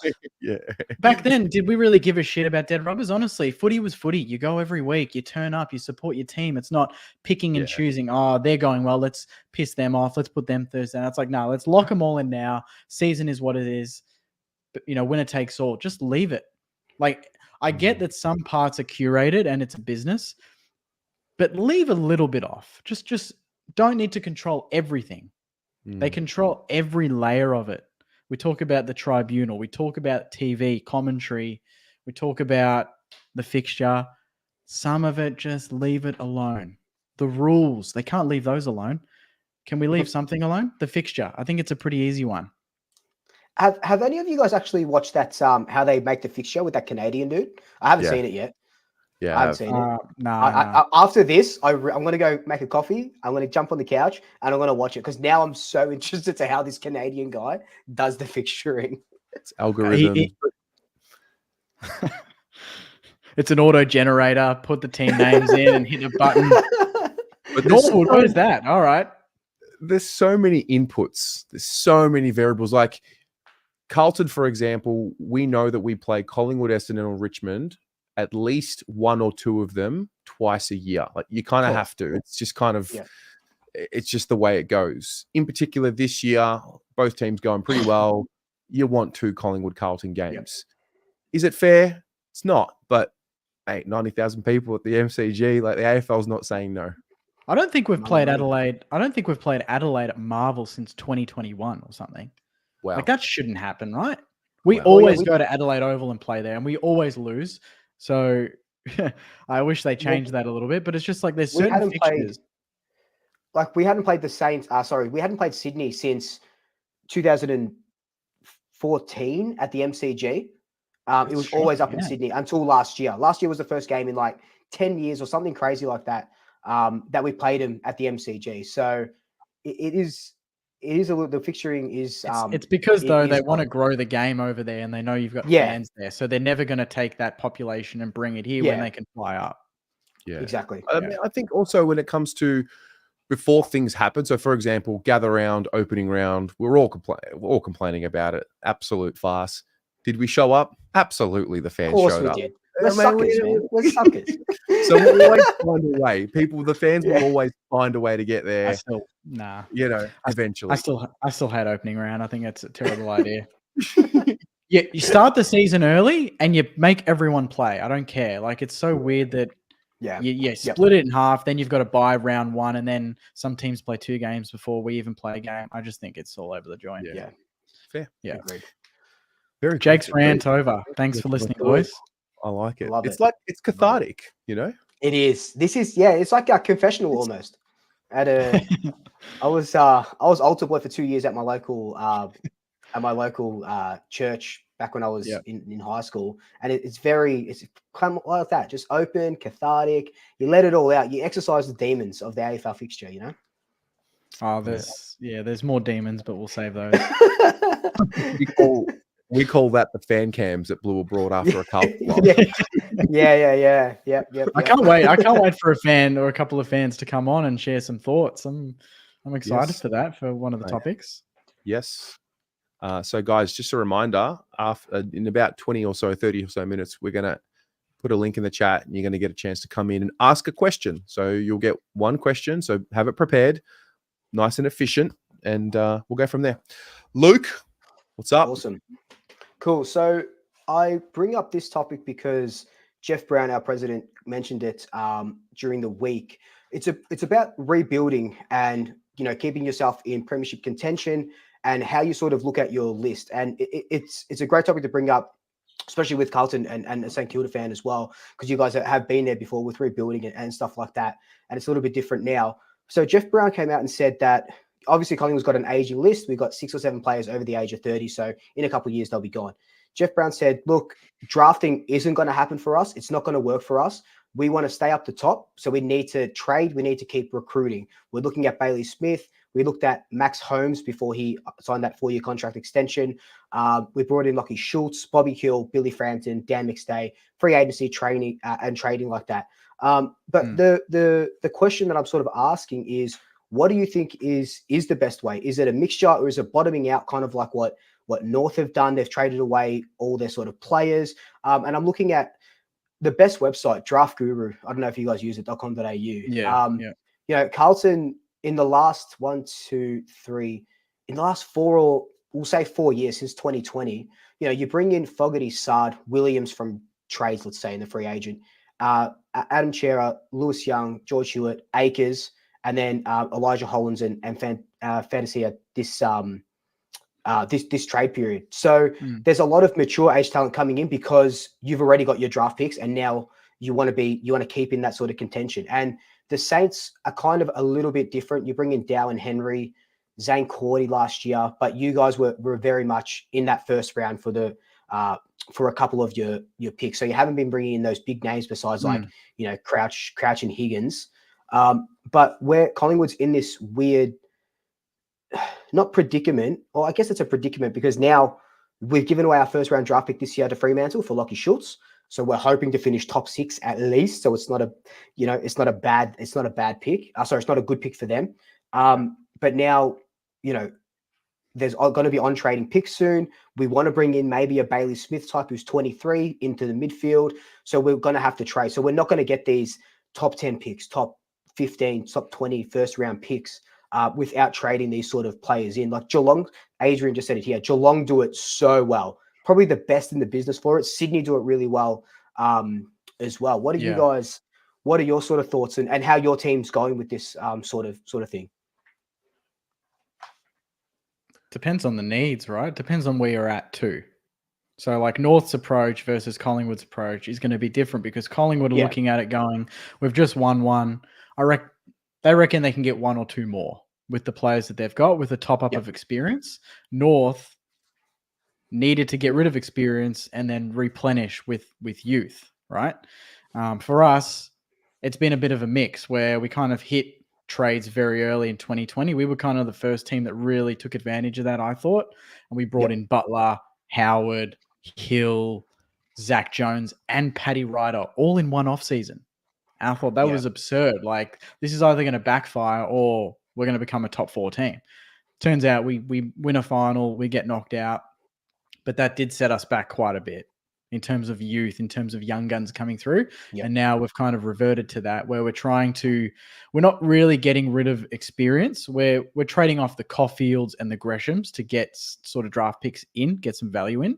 Back then, did we really give a shit about dead rubbers? Honestly, footy was footy. You go every week, you turn up, you support your team. It's not picking and choosing. Oh, they're going well, let's piss them off. Let's put them Thursday. It's like, no, let's lock them all in now. Season is what it is. But, winner takes all. Just leave it. Like, I get that some parts are curated and it's a business, but leave a little bit off. Just don't need to control everything. They control every layer of it. We talk about the tribunal. We talk about TV, commentary. We talk about the fixture. Some of it, just leave it alone. The rules, they can't leave those alone. Can we leave something alone? The fixture. I think it's a pretty easy one. Have any of you guys actually watched that? How they make the fixture with that Canadian dude? I haven't seen it yet. Yeah, I haven't seen it. Nah. After this, I'm going to go make a coffee. I'm going to jump on the couch and I'm going to watch it because now I'm so interested to how this Canadian guy does the fixturing. It's algorithm. It's an auto generator. Put the team names in and hit a button. But Norwood, what is that? All right. There's so many inputs. There's so many variables. Like Carlton, for example, we know that we play Collingwood, Essendon, or Richmond, at least one or two of them twice a year. Like you kind of have to. It's just kind of, it's just the way it goes. In particular, this year, both teams going pretty well. You want 2 Collingwood Carlton games. Is it fair? It's not. But 90,000 people at the MCG, like the AFL's not saying no. I don't think we've played Adelaide. I don't think we've played Adelaide at Marvel since 2021 or something. Wow. Like that shouldn't happen, right? We always go to Adelaide Oval and play there, and we always lose. So I wish they changed that a little bit, but it's just like there's certain fixtures. We hadn't played the Saints. We hadn't played Sydney since 2014 at the MCG. It was always up in Sydney until last year. Last year was the first game in like 10 years or something crazy like that. That we played him at the MCG. So it is the fixturing is. It's because they want to grow the game over there, and they know you've got fans there, so they're never going to take that population and bring it here when they can fly up. Yeah, exactly. I mean, I think also when it comes to before things happen. So, for example, gather round, opening round, we're all complaining about it. Absolute farce. Did we show up? Absolutely, the fans showed up. Did. We're suckers, man. We're suckers. So we'll always find a way. The fans will always find a way to get there. Eventually. I still hate opening round. I think that's a terrible idea. You start the season early and you make everyone play. I don't care. Like it's so weird that you split it in half. Then you've got to buy round 1, and then some teams play 2 games before we even play a game. I just think it's all over the joint. Yeah. Fair. Yeah. Agreed. Very Jake's rant over. Thanks for listening, boys. I like it. Love it's like it's cathartic, you know. It is. This is it's like a confessional almost. I was altar boy for 2 years at my local church back when I was in high school, and it's kind of like that, just open, cathartic. You let it all out. You exercise the demons of the AFL fixture, you know. Oh, there's more demons, but we'll save those. We call that the fan cams that blew abroad after a couple. Yeah. I can't wait. I can't wait for a fan or a couple of fans to come on and share some thoughts. I'm excited for that, for one of the topics. Yes. So guys, just a reminder, in about 20 or so, 30 or so minutes, we're going to put a link in the chat and you're going to get a chance to come in and ask a question. So you'll get one question. So have it prepared, nice and efficient, and we'll go from there. Luke, what's up? Awesome. Cool. So I bring up this topic because Jeff Brown, our president, mentioned it during the week. It's about rebuilding and, keeping yourself in premiership contention and how you sort of look at your list. And it's a great topic to bring up, especially with Carlton and a St Kilda fan as well, because you guys have been there before with rebuilding and stuff like that. And it's a little bit different now. So Jeff Brown came out and said that obviously Collingwood's got an aging list. We've got 6 or 7 players over the age of 30. So in a couple of years, they'll be gone. Jeff Brown said, look, drafting isn't going to happen for us. It's not going to work for us. We want to stay up the top. So we need to trade. We need to keep recruiting. We're looking at Bailey Smith. We looked at Max Holmes before he signed that 4-year contract extension. We brought in Lockie Schultz, Bobby Hill, Billy Frampton, Dan McStay, free agency training and trading like that. But the question that I'm sort of asking is, what do you think is the best way? Is it a mixture, or is it bottoming out, kind of like what North have done? They've traded away all their sort of players. And I'm looking at the best website, Draft Guru. I don't know if you guys use it, .com.au. Yeah. Carlton in the last 4 or we'll say 4 years since 2020, you bring in Fogarty, Sard, Williams from trades, let's say, in the free agent, Adam Chera, Lewis Young, George Hewitt, Akers, and then Elijah Hollins and Fantasia this trade period. So there's a lot of mature age talent coming in because you've already got your draft picks, and now you want to keep in that sort of contention. And the Saints are kind of a little bit different. You bring in Dow and Henry. Zane Cordy last year, but you guys were very much in that first round for the for a couple of your picks. So you haven't been bringing in those big names besides like, Crouch and Higgins. But where Collingwood's in this weird, not predicament, or I guess it's a predicament because now we've given away our first round draft pick this year to Fremantle for Lockie Schultz. So we're hoping to finish top 6 at least. So it's not a, it's not a bad pick. Sorry, it's not a good pick for them. But now, there's going to be on trading picks soon. We want to bring in maybe a Bailey Smith type who's 23 into the midfield. So we're going to have to trade. So we're not going to get these top 10 picks, top 15, top 20 first round picks without trading these sort of players in. Like Geelong, Adrian just said it here. Geelong do it so well. Probably the best in the business for it. Sydney do it really well as well. What are you guys? What are your sort of thoughts and how your team's going with this sort of thing? Depends on the needs, right? Depends on where you're at too. So like North's approach versus Collingwood's approach is going to be different because Collingwood are looking at it going, we've just won one. They reckon they can get 1 or 2 more with the players that they've got with a top up of experience. North needed to get rid of experience and then replenish with youth, right? For us, it's been a bit of a mix where we kind of hit trades very early in 2020. We were kind of the first team that really took advantage of that, I thought. And we brought in Butler, Howard, Hill, Zach Jones, and Paddy Ryder all in one off season. And I thought that was absurd. Like, this is either going to backfire or we're going to become a top 4 team. Turns out we win a final, we get knocked out. But that did set us back quite a bit in terms of youth, in terms of young guns coming through. Yep. And now we've kind of reverted to that where we're not really getting rid of experience. We're trading off the Caulfields and the Greshams to get sort of draft picks in, get some value in.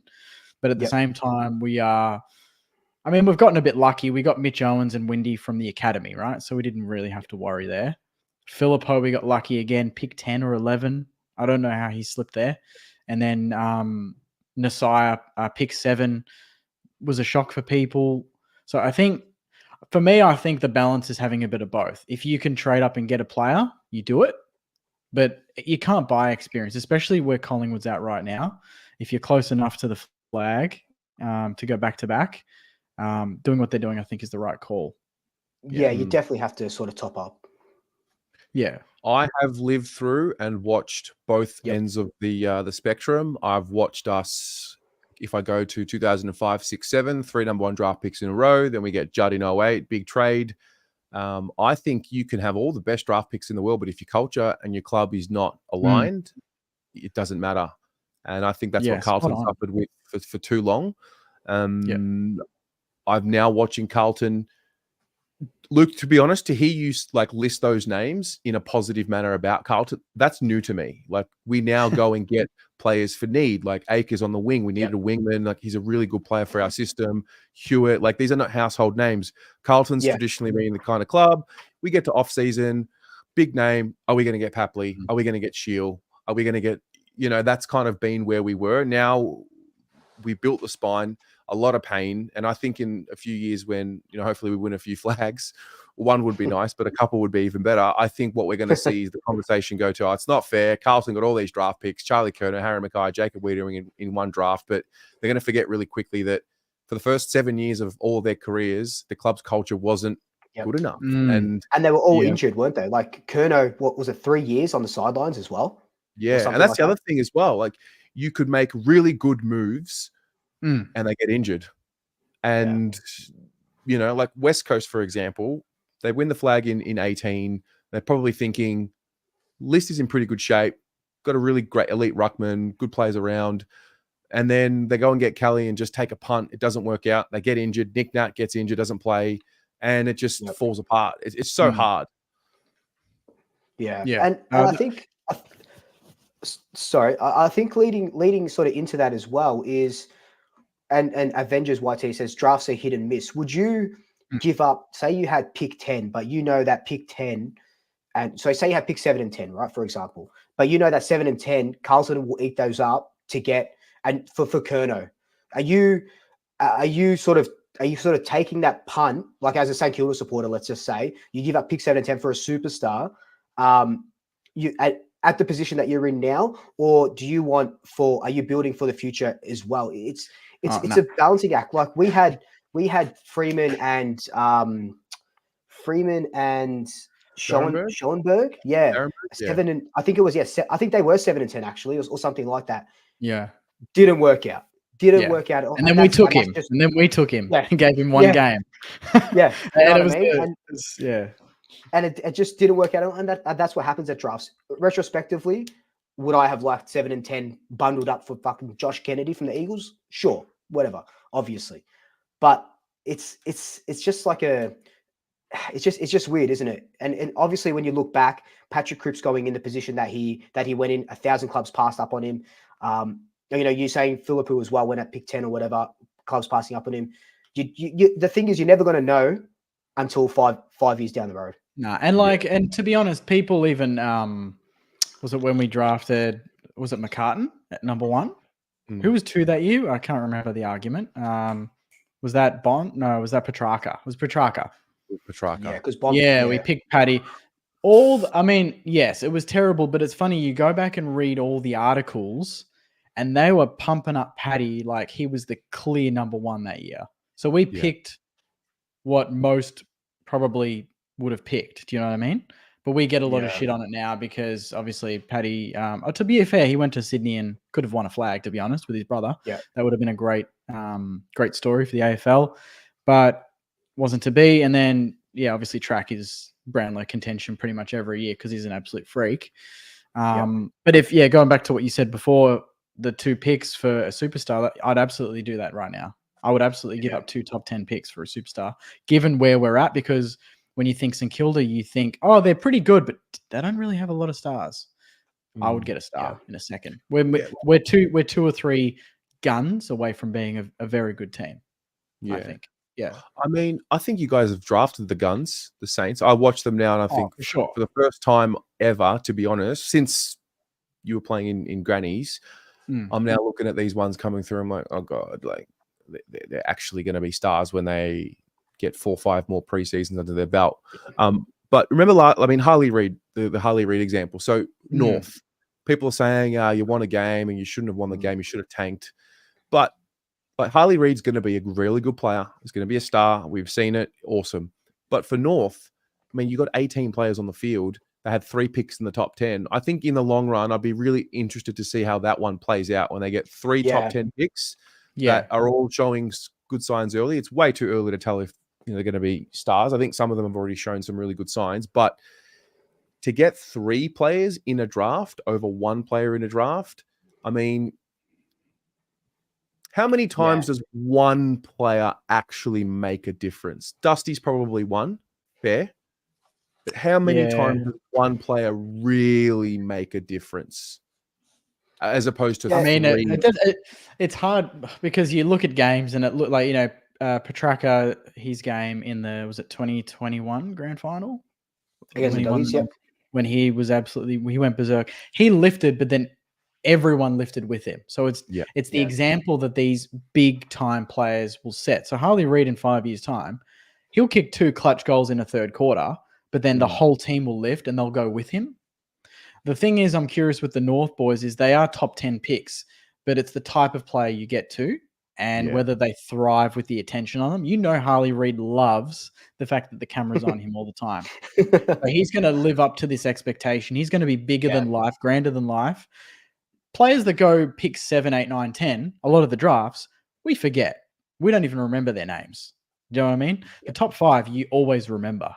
But at the same time, we've gotten a bit lucky. We got Mitch Owens and Windy from the academy, right? So we didn't really have to worry there. Philippo, we got lucky again, pick 10 or 11. I don't know how he slipped there. And then Nasai, pick 7 was a shock for people. So I think the balance is having a bit of both. If you can trade up and get a player, you do it. But you can't buy experience, especially where Collingwood's at right now. If you're close enough to the flag to go back to back, doing what they're doing, I think is the right call. Yeah, you definitely have to sort of top up. Yeah. I have lived through and watched both ends of the spectrum. I've watched us, if I go to 2005, 6, 7, 3 number 1 draft picks in a row, then we get Judd in 08, big trade. I think you can have all the best draft picks in the world, but if your culture and your club is not aligned, it doesn't matter. And I think that's what Carlton suffered with for too long. I'm now watching Carlton. Luke, to be honest, to hear you list those names in a positive manner about Carlton, that's new to me. Like, we now go and get players for need, like Akers on the wing. We needed a wingman. Like, he's a really good player for our system. Hewitt, like, these are not household names. Carlton's traditionally been the kind of club. We get to off season, big name. Are we going to get Papley? Are we going to get Shield? Are we going to get, that's kind of been where we were. Now we built the spine. A lot of pain. And I think in a few years when, hopefully we win a few flags, one would be nice, but a couple would be even better. I think what we're going to see is the conversation go to, it's not fair. Carlton got all these draft picks, Charlie Kerner, Harry Mackay, Jacob Wiedering in one draft, but they're going to forget really quickly that for the first 7 years of all of their careers, the club's culture wasn't good enough. And they were all injured, weren't they? Like Kerno, what was it, 3 years on the sidelines as well? Yeah. And that's the other thing as well. Like, you could make really good moves and they get injured. And, like West Coast, for example, they win the flag in 18. They're probably thinking, list is in pretty good shape, got a really great elite ruckman, good players around. And then they go and get Kelly and just take a punt. It doesn't work out. They get injured. Nick Nat gets injured, doesn't play, and it just falls apart. It's so hard. Yeah. And I think, I think leading sort of into that as well is, and Avengers YT says drafts are hit and miss. Would you give up, say you had pick 10, but that pick 10, and so say you had pick 7 and 10, right, for example, but that 7 and 10, Carlton will eat those up to get, and for Kerno, are you sort of taking that punt, like as a St Kilda supporter, let's just say, you give up pick 7 and 10 for a superstar, at the position that you're in now, or do you want are you building for the future as well? It's a balancing act. Like we had Freeman and Schoenberg. Yeah. 7 and I think it was, I think they were 7 and 10 actually, or something like that. Yeah. Didn't work out. Work out. And then we took him. And gave him one game. Yeah. And it was and it just didn't work out. And that's what happens at drafts. Retrospectively, would I have left 7 and 10 bundled up for fucking Josh Kennedy from the Eagles? Sure, whatever, obviously. But it's just like it's just weird, isn't it? And obviously when you look back, Patrick Cripps going in the position that he went in, 1,000 clubs passed up on him. You saying Philippou as well went at pick 10 or whatever, clubs passing up on him. The thing is, you're never going to know until five years down the road. Nah, and to be honest, people even was it when we drafted? Was it McCartan at number 1? Who was 2 that year? I can't remember the argument. Was that Bond? No, was that Petrarca? It was Petrarca. Yeah, because Bond. Yeah, we picked Paddy. Yes, it was terrible, but it's funny. You go back and read all the articles, and they were pumping up Paddy like he was the clear number 1 that year. So we picked what most probably would have picked. Do you know what I mean? But we get a lot of shit on it now because obviously Paddy, to be fair, he went to Sydney and could have won a flag, to be honest, with his brother. Yeah. That would have been a great story for the AFL, but wasn't to be. And then, obviously track is Brownlow contention pretty much every year because he's an absolute freak. But if, going back to what you said before, the 2 picks for a superstar, I'd absolutely do that right now. I would absolutely give up 2 top 10 picks for a superstar, given where we're at, because when you think St Kilda, you think, oh, they're pretty good, but they don't really have a lot of stars. I would get a star in a second. We're 2 or 3 guns away from being a very good team. I think. Yeah. I mean, I think you guys have drafted the Guns, the Saints. I watch them now, and I think for the first time ever, to be honest, since you were playing in Grannies, I'm now looking at these ones coming through. I'm like, oh God, like they're actually going to be stars when they get 4 or 5 more preseasons under their belt. But remember, Harley Reid, the Harley Reid example. So North, people are saying, you won a game and you shouldn't have won the game. You should have tanked. But Harley Reid's going to be a really good player. He's going to be a star. We've seen it. Awesome. But for North, I mean, you got 18 players on the field. They had 3 picks in the top 10. I think in the long run, I'd be really interested to see how that one plays out when they get 3 top 10 picks that are all showing good signs early. It's way too early to tell if they're going to be stars. I think some of them have already shown some really good signs. But to get 3 players in a draft over 1 player in a draft, I mean, how many times does 1 player actually make a difference? Dusty's probably 1, fair. But how many times does 1 player really make a difference? As opposed to 3? I mean, it's hard because you look at games and it looked like, Petrarca, his game in was it 2021 grand final? Against the Doggies, when he went berserk. He lifted, but then everyone lifted with him. So it's the example that these big time players will set. So Harley Reid in 5 years' time, he'll kick 2 clutch goals in a third quarter, but then the whole team will lift and they'll go with him. The thing is, I'm curious with the North boys is they are top 10 picks, but it's the type of player you get to and whether they thrive with the attention on them. Harley Reid loves the fact that the camera's on him all the time. So he's going to live up to this expectation. He's going to be bigger than life, grander than life. Players that go pick 7, 8, 9, 10, a lot of the drafts, we forget. We don't even remember their names. Do you know what I mean? The top 5, you always remember.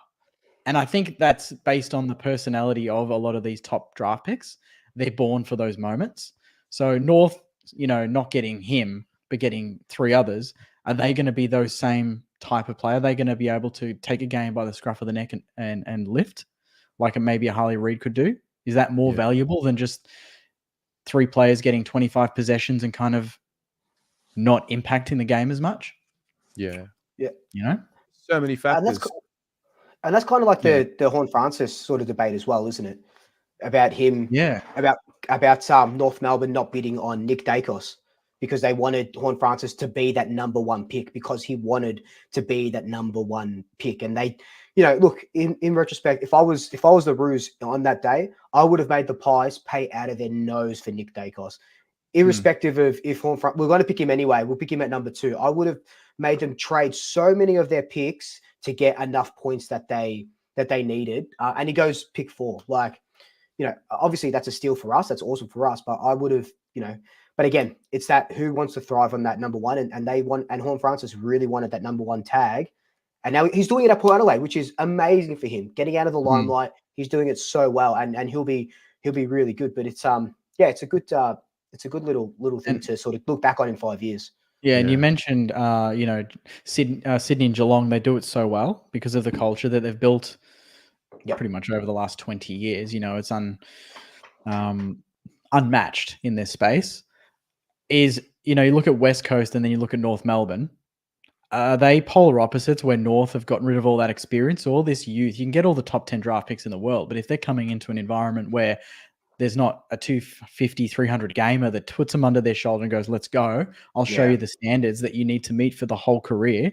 And I think that's based on the personality of a lot of these top draft picks. They're born for those moments. So North, not getting him, but getting 3 others, are they going to be those same type of player? Are they going to be able to take a game by the scruff of the neck and lift like maybe a Harley Reid could do? Is that more valuable than just 3 players getting 25 possessions and kind of not impacting the game as much? Yeah. So many factors. And that's kind of like the Horn Francis sort of debate as well, isn't it? About him, about North Melbourne not bidding on Nick Dacos because they wanted Horn Francis to be that number 1 pick because he wanted to be that number 1 pick. And they look, in retrospect, if I was the Roos on that day, I would have made the Pies pay out of their nose for Nick Dacos. Irrespective of if Hornfront, we're going to pick him anyway. We'll pick him at number 2. I would have made them trade so many of their picks to get enough points that they needed. And he goes pick 4. Like, obviously that's a steal for us. That's awesome for us. But I would have, but again, it's that who wants to thrive on that number 1, and they want, and Horn Francis really wanted that number 1 tag. And now he's doing it at Port Adelaide, which is amazing for him. Getting out of the limelight, he's doing it so well, and he'll be really good. But it's it's a good little thing to sort of look back on in 5 years. Yeah, and you mentioned Sydney and Geelong, they do it so well because of the culture that they've built pretty much over the last 20 years. It's unmatched in this space. You look at West Coast and then you look at North Melbourne. They polar opposites, where North have gotten rid of all that experience, all this youth. You can get all the top 10 draft picks in the world, but if they're coming into an environment where there's not a 250, 300 gamer that puts them under their shoulder and goes, let's go, I'll show you the standards that you need to meet for the whole career.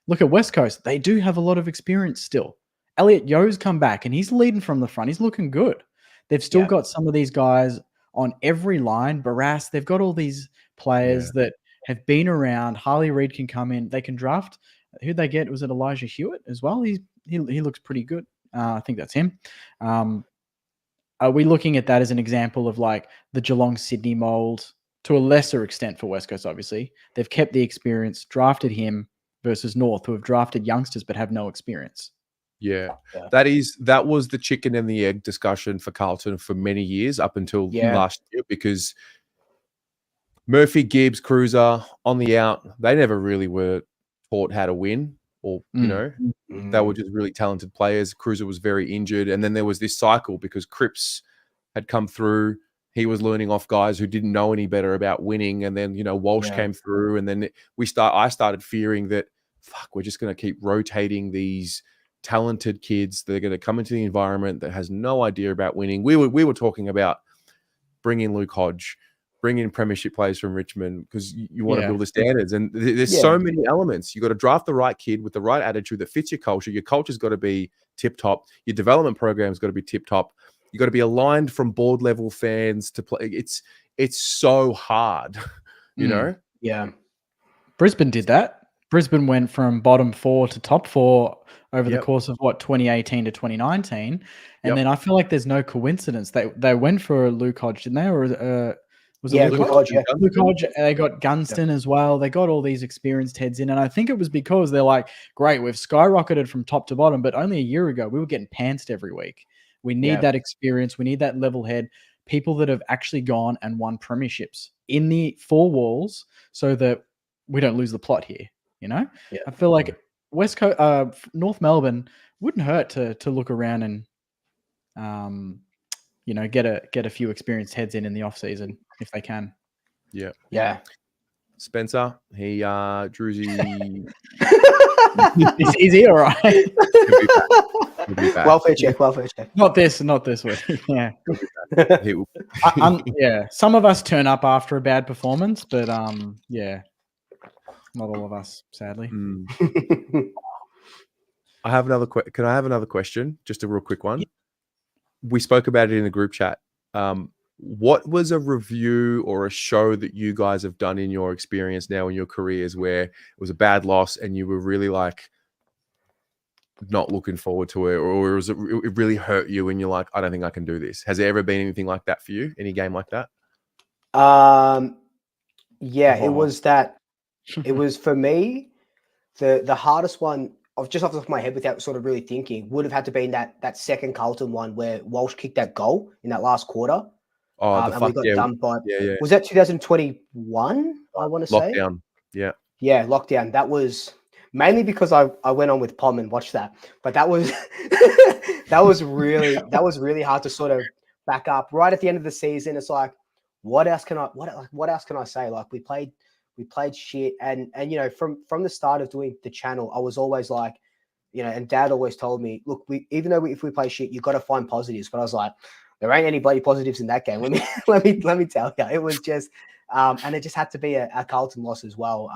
Look at West Coast. They do have a lot of experience still. Elliot Yo's come back and he's leading from the front. He's looking good. They've still got some of these guys on every line. Barras, they've got all these players that have been around. Harley Reid can come in. They can draft. Who'd they get? Was it Elijah Hewitt as well? He looks pretty good. I think that's him. Are we looking at that as an example of like the Geelong Sydney mold to a lesser extent for West Coast? Obviously, they've kept the experience, drafted him versus North, who have drafted youngsters but have no experience. Yeah. That was the chicken and the egg discussion for Carlton for many years up until last year, because Murphy, Gibbs, Cruiser on the out, they never really were taught how to win, or they were just really talented players. Cruiser was very injured, and then there was this cycle because Cripps had come through. He was learning off guys who didn't know any better about winning, and then Walsh came through, and then I started fearing that we're just going to keep rotating these talented kids that are going to come into the environment that has no idea about winning. We were talking about bringing Luke Hodge, bring in premiership players from Richmond, because you want to build the standards. And there's so many elements. You got to draft the right kid with the right attitude that fits your culture. Your culture's got to be tip top. Your development program's got to be tip top. You got to be aligned from board level fans to play. It's so hard, Yeah. Brisbane did that. Brisbane went from bottom 4 to top 4 over the course of 2018 to 2019. And then I feel like there's no coincidence. They went for Luke Hodge, didn't they? Or was it Luke Hodge? Luke Hodge. They got Gunston as well. They got all these experienced heads in. And I think it was because they're like, great, we've skyrocketed from top to bottom, but only a year ago we were getting pantsed every week. We need that experience. We need that level head. People that have actually gone and won premierships in the 4 walls so that we don't lose the plot here. I feel like West Coast, North Melbourne wouldn't hurt to look around and, get a few experienced heads in the off season if they can. Yeah. Spencer, he Druzy. Is he all right? He'll be back. Welfare check. Not this week. Yeah. Some of us turn up after a bad performance, but not all of us, sadly. I have another Can I have another question? Just a real quick one. We spoke about it in the group chat. What was a review or a show that you guys have done in your experience now in your careers where it was a bad loss and you were really like not looking forward to it, or was it really hurt you and you're like, I don't think I can do this? Has there ever been anything like that for you? Any game like that? It was that. It was for me, the hardest one, just off the top of my head without sort of really thinking, would have had to be that second Carlton one where Walsh kicked that goal in that last quarter. And we got done by. Was that 2021? I want to say lockdown. Yeah, lockdown. That was mainly because I went on with Pom and watched that, but that was that was really hard to sort of back up. Right at the end of the season, it's like, what else can I say? Like we played shit, and from the start of doing the channel, I was always like, and Dad always told me, look, if we play shit, you got to find positives. But I was like, there ain't any bloody positives in that game. Let me tell you, it was just, and it just had to be a Carlton loss as well.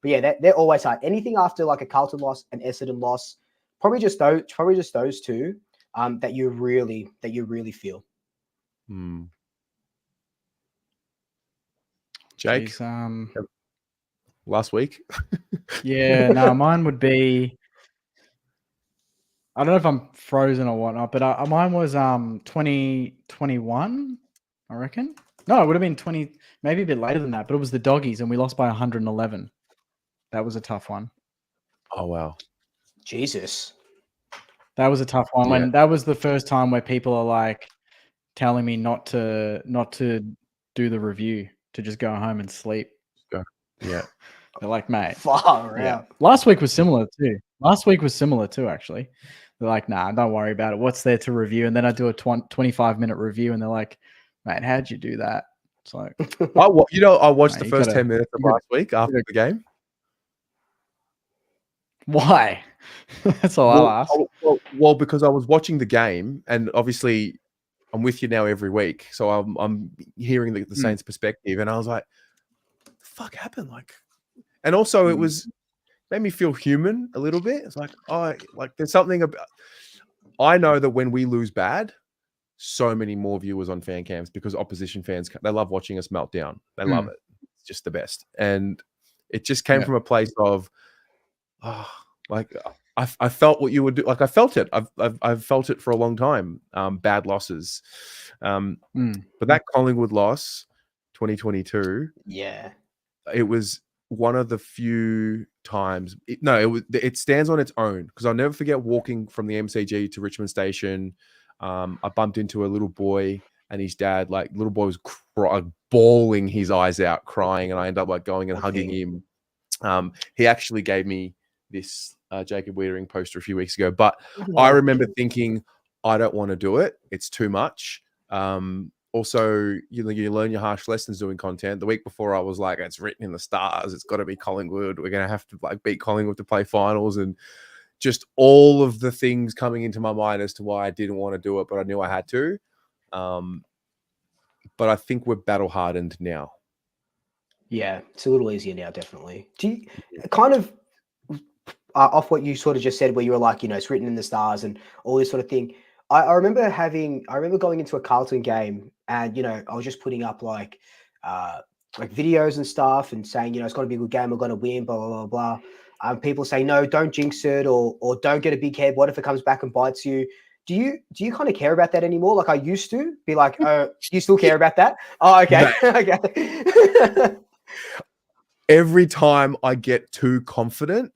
But yeah, they're always hard. Anything after like a Carlton loss, an Essendon loss, probably just those two that you really feel. Jake, Jeez, last week. yeah, no, mine would be. I don't know if I'm frozen or whatnot, but mine was 2021, I reckon. No, it would have been 20, maybe a bit later than that, but it was the Doggies and we lost by 111. That was a tough one. Oh wow. Jesus. That was a tough one. Yeah. When that was the first time where people are like telling me not to do the review, to just go home and sleep. Yeah. They're like, mate. Far out. Last week was similar too, actually. They're like, nah, don't worry about it. What's there to review? And then I do a 25-minute review and they're like, mate, how'd you do that? It's like, I watched mate, the you first gotta- 10 minutes of last week after the game. why? That's all I'll ask. Well, because I was watching the game, and obviously I'm with you now every week, so I'm hearing the Saints' perspective, and I was like, "What the fuck happened?" Like, and also it made me feel human a little bit. It's like, oh, like there's something about. I know that when we lose bad, so many more viewers on fan cams because opposition fans, they love watching us melt down. They love it. It's just the best, and it just came from a place of. Like I felt what you would do. Like I felt it. I've felt it for a long time. Bad losses, but that Collingwood loss, 2022. Yeah, it was one of the few times. It stands on its own because I'll never forget walking from the MCG to Richmond Station. I bumped into a little boy and his dad. Like little boy was bawling his eyes out, crying, and I ended up like going and hugging him. He actually gave me this Jacob Wiedering poster a few weeks ago, but I remember thinking, I don't want to do it. It's too much. Also, you learn your harsh lessons doing content. The week before, I was like, it's written in the stars. It's got to be Collingwood. We're going to have to like beat Collingwood to play finals, and just all of the things coming into my mind as to why I didn't want to do it, but I knew I had to. But I think we're battle hardened now. Yeah, it's a little easier now, definitely. Do you kind of off what you sort of just said, where you were like, it's written in the stars and all this sort of thing. I remember going into a Carlton game and, I was just putting up like videos and stuff and saying, it's going to be a good game. We're going to win, blah, blah, blah, blah. People say, no, don't jinx it or don't get a big head. What if it comes back and bites you? Do you kind of care about that anymore? Like I used to be like, do you still care about that? Oh, okay. Okay. Every time I get too confident,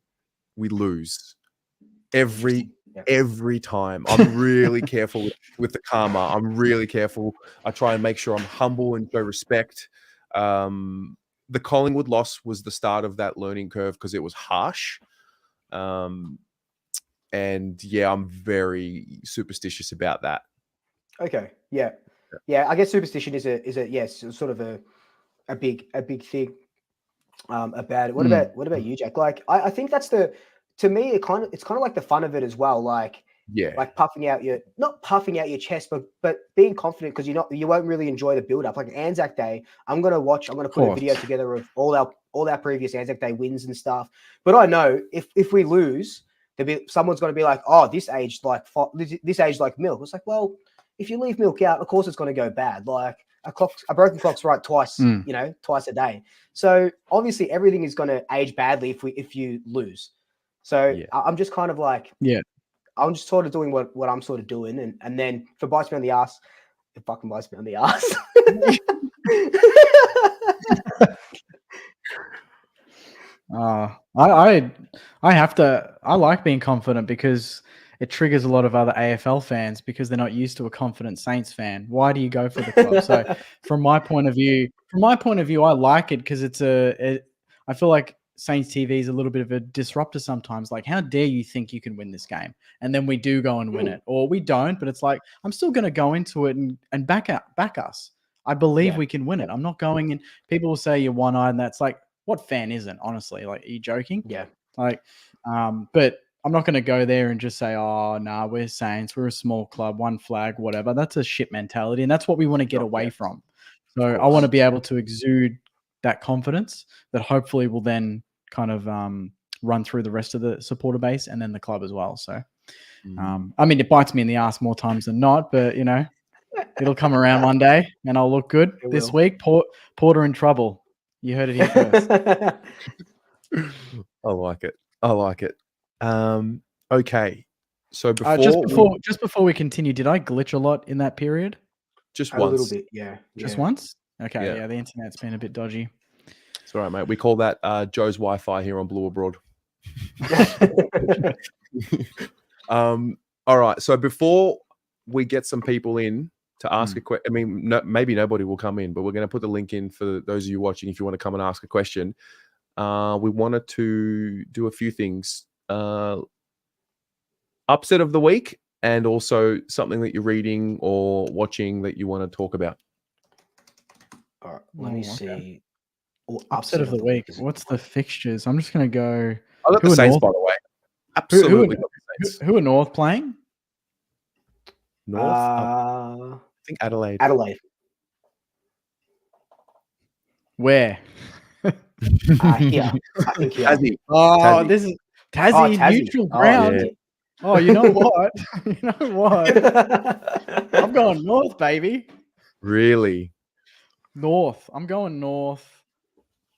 we lose. Every time. I'm really careful with the karma. I'm really careful. I try and make sure I'm humble and show respect. The Collingwood loss was the start of that learning curve because it was harsh. And yeah, I'm very superstitious about that. Okay. Yeah. I guess superstition is sort of a big thing about it. What about you, Jack? Like, I think that's to me, it's kind of like the fun of it as well. Like, like not puffing out your chest, but being confident because you won't really enjoy the build up. Like Anzac Day, I'm gonna put a video together of all our previous Anzac Day wins and stuff. But I know if we lose, someone's gonna be like, oh, this aged like milk. It's like, well, if you leave milk out, of course it's gonna go bad. Like a broken clock's right twice, twice a day. So obviously everything is gonna age badly if you lose. So I'm just kind of like, I'm just sort of doing what I'm sort of doing. And then if it bites me on the ass, it fucking bites me on the ass. I like being confident because it triggers a lot of other AFL fans because they're not used to a confident Saints fan. Why do you go for the club? So from my point of view, I like it because I feel like Saints TV is a little bit of a disruptor sometimes. Like, how dare you think you can win this game? And then we do go and win it, or we don't. But it's like, I'm still going to go into it and back us. I believe we can win it. I'm not going in. People will say you're one-eyed, and that's like, what fan isn't? Honestly, like, are you joking? Yeah. Like, but I'm not going to go there and just say, oh, nah, we're Saints. We're a small club, one flag, whatever. That's a shit mentality, and that's what we want to get away from. So I want to be able to exude that confidence that hopefully will then kind of run through the rest of the supporter base and then the club as well. So I mean, it bites me in the ass more times than not, but you know, it'll come around one day and I'll look good. This week, Porter in trouble. You heard it here first. I like it. I like it. Okay. So just before we continue, did I glitch a lot in that period? Just once. A little bit, yeah. Just once? Okay, yeah, the internet's been a bit dodgy. It's all right, mate. We call that Joe's Wi-Fi here on Blue Abroad. All right. So before we get some people in to ask a question, I mean, maybe nobody will come in, but we're going to put the link in for those of you watching if you want to come and ask a question. We wanted to do a few things. Upset of the week, and also something that you're reading or watching that you want to talk about. All right, let me see. Upset of the week. What's the fixtures? I'm just going to go. I got the Saints, by the way. Absolutely. Who are North playing? North? I think Adelaide. Adelaide. Where? Here. I think here. Tassie. Oh, Tassie. this is Tassie, neutral ground. Yeah. Oh, you know what? You know what? I'm going North, baby. Really? North. I'm going North.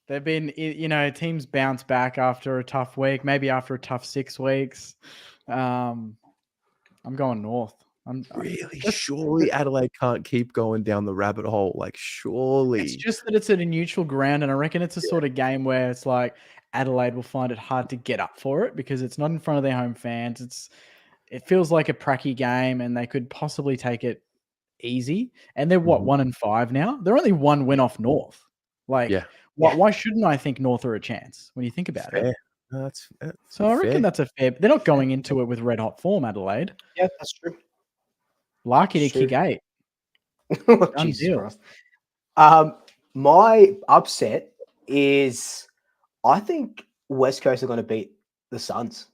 They've been, you know, teams bounce back after a tough week, maybe after a tough 6 weeks. I'm going North. Really? Surely Adelaide can't keep going down the rabbit hole. Like, surely. It's just that it's at a neutral ground, and I reckon it's a sort of game where it's like Adelaide will find it hard to get up for it because it's not in front of their home fans. It feels like a pracky game, and they could possibly take it easy. And they're 1-5 now. They're only 1 win off North. Like, why shouldn't I think North are a chance when you think about it? That's so I reckon that's a fair. They're not going into it with red hot form, Adelaide. Yeah, that's true. Lucky to kick 8. Jesus Christ. My upset is I think West Coast are going to beat the Suns.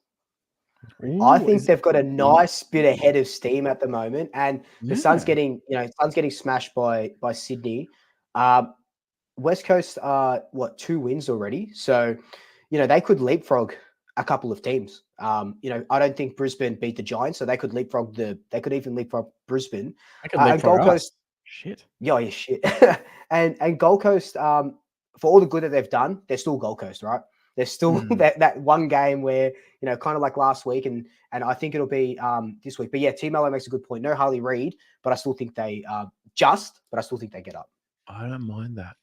I think they've got a nice bit of head of steam at the moment, and the Suns getting smashed by Sydney. West Coast are 2 wins already, so they could leapfrog a couple of teams. I don't think Brisbane beat the Giants, so they could leapfrog They could even leapfrog Brisbane. And Gold Coast. Shit. Yeah, shit. and Gold Coast, for all the good that they've done, they're still Gold Coast, right? They're still that one game where, kind of like last week, and I think it'll be this week. But yeah, T Mello makes a good point. No Harley Reid, but I still think they but I still think they get up. I don't mind that.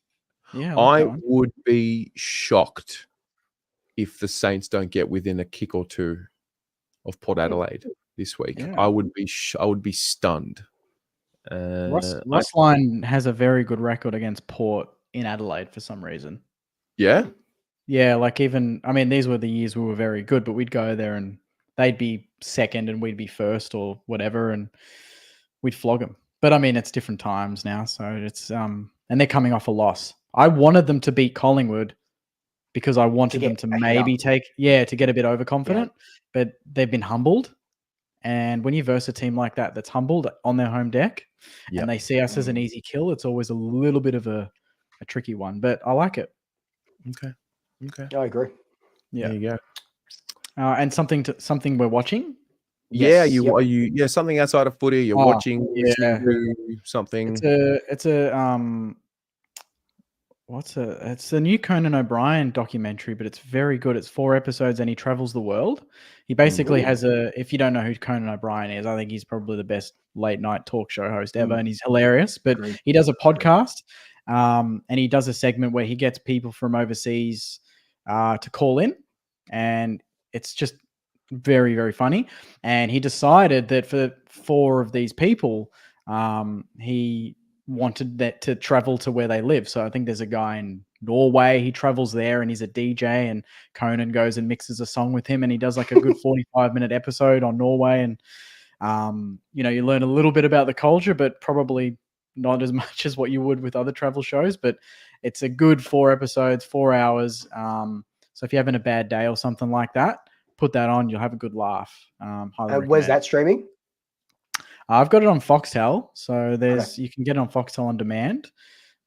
Yeah, I would be shocked if the Saints don't get within a kick or 2 of Port Adelaide this week. Yeah. I would be stunned. Ross Lyon has a very good record against Port in Adelaide for some reason. Yeah? Yeah, like even, I mean, these were the years we were very good, but we'd go there and they'd be second and we'd be first or whatever, and we'd flog them. But I mean, it's different times now, so it's and they're coming off a loss. I wanted them to beat Collingwood because I wanted them to maybe to get a bit overconfident, but they've been humbled. And when you verse a team like that that's humbled on their home deck and they see us as an easy kill, it's always a little bit of a tricky one. But I like it. Okay. I agree. Yeah. There you go. And something we're watching. Yeah, are you something outside of footy? You're watching something. It's a new Conan O'Brien documentary, but it's very good. It's 4 episodes and he travels the world. He basically has if you don't know who Conan O'Brien is, I think he's probably the best late night talk show host ever, and he's hilarious. But he does a podcast, and he does a segment where he gets people from overseas to call in, and it's just very, very funny. And he decided that for 4 of these people, he wanted that to travel to where they live. So I think there's a guy in Norway. He travels there and he's a DJ, and Conan goes and mixes a song with him, and he does like a good 45-minute episode on Norway. And you learn a little bit about the culture, but probably not as much as what you would with other travel shows. But it's a good 4 episodes, 4 hours. So if you're having a bad day or something like that, put that on. You'll have a good laugh. Where's that streaming? I've got it on Foxtel, so you can get it on Foxtel on demand,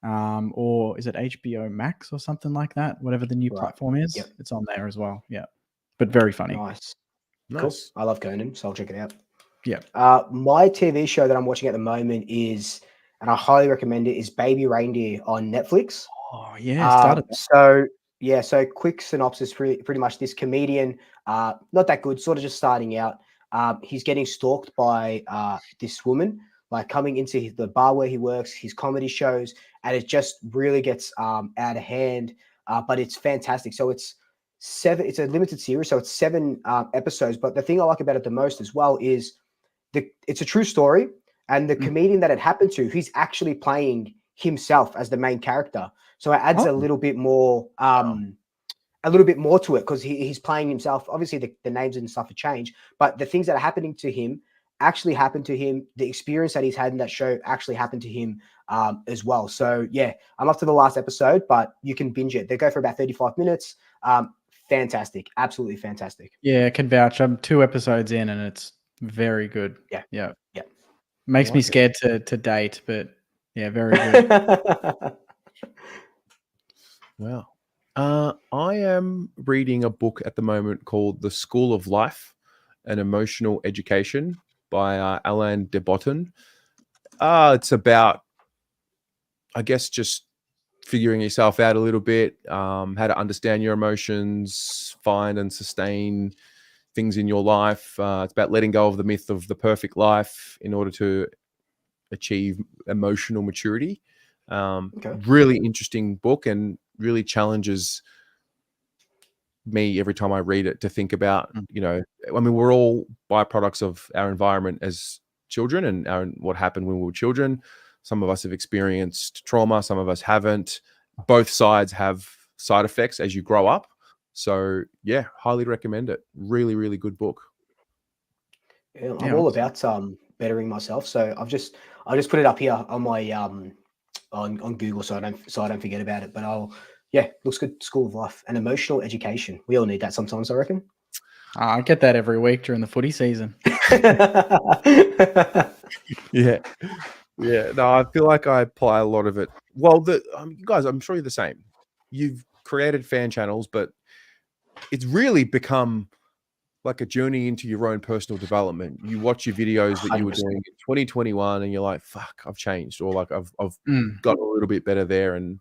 or is it HBO Max or something like that? Whatever the new platform is, it's on there as well. Yeah, but very funny. Nice. Nice. Cool. I love Conan, so I'll check it out. Yeah. My TV show that I'm watching at the moment is, and I highly recommend it, is Baby Reindeer on Netflix. Oh yeah, started. So quick synopsis. Pretty much, this comedian, not that good, sort of just starting out. He's getting stalked by this woman, like coming into the bar where he works, his comedy shows, and it just really gets out of hand. But it's fantastic. So it's a limited series, so it's 7 episodes. But the thing I like about it the most as well is it's a true story, and the comedian that it happened to, he's actually playing himself as the main character. So it adds a little bit more to it, because he's playing himself. Obviously, the names and stuff have changed, but the things that are happening to him actually happened to him. The experience that he's had in that show actually happened to him as well. So yeah, I'm up to the last episode, but you can binge it. They go for about 35 minutes. Fantastic, absolutely fantastic. Yeah, I can vouch. I'm 2 episodes in, and it's very good. Yeah. Makes me scared to date, but yeah, very good. Wow. I am reading a book at the moment called The School of Life, An Emotional Education by Alain de Botton. It's about, I guess, just figuring yourself out a little bit, how to understand your emotions, find and sustain things in your life. It's about letting go of the myth of the perfect life in order to achieve emotional maturity. Really interesting book, and really challenges me every time I read it to think about, I mean, we're all byproducts of our environment as children, and what happened when we were children. Some of us have experienced trauma, some of us haven't. Both sides have side effects as you grow up. So yeah, highly recommend it. Really, really good book. Yeah, I'm all about bettering myself. So I just put it up here on my on Google, so I don't forget about it. But looks good. School of Life and Emotional Education. We all need that sometimes, I reckon. I get that every week during the footy season. Yeah. No, I feel like I apply a lot of it. Well, you guys, I'm sure you're the same. You've created fan channels, but it's really become like a journey into your own personal development. You watch your videos that you were doing in 2021, and you're like, "Fuck, I've changed," or like, "I've got a little bit better there." And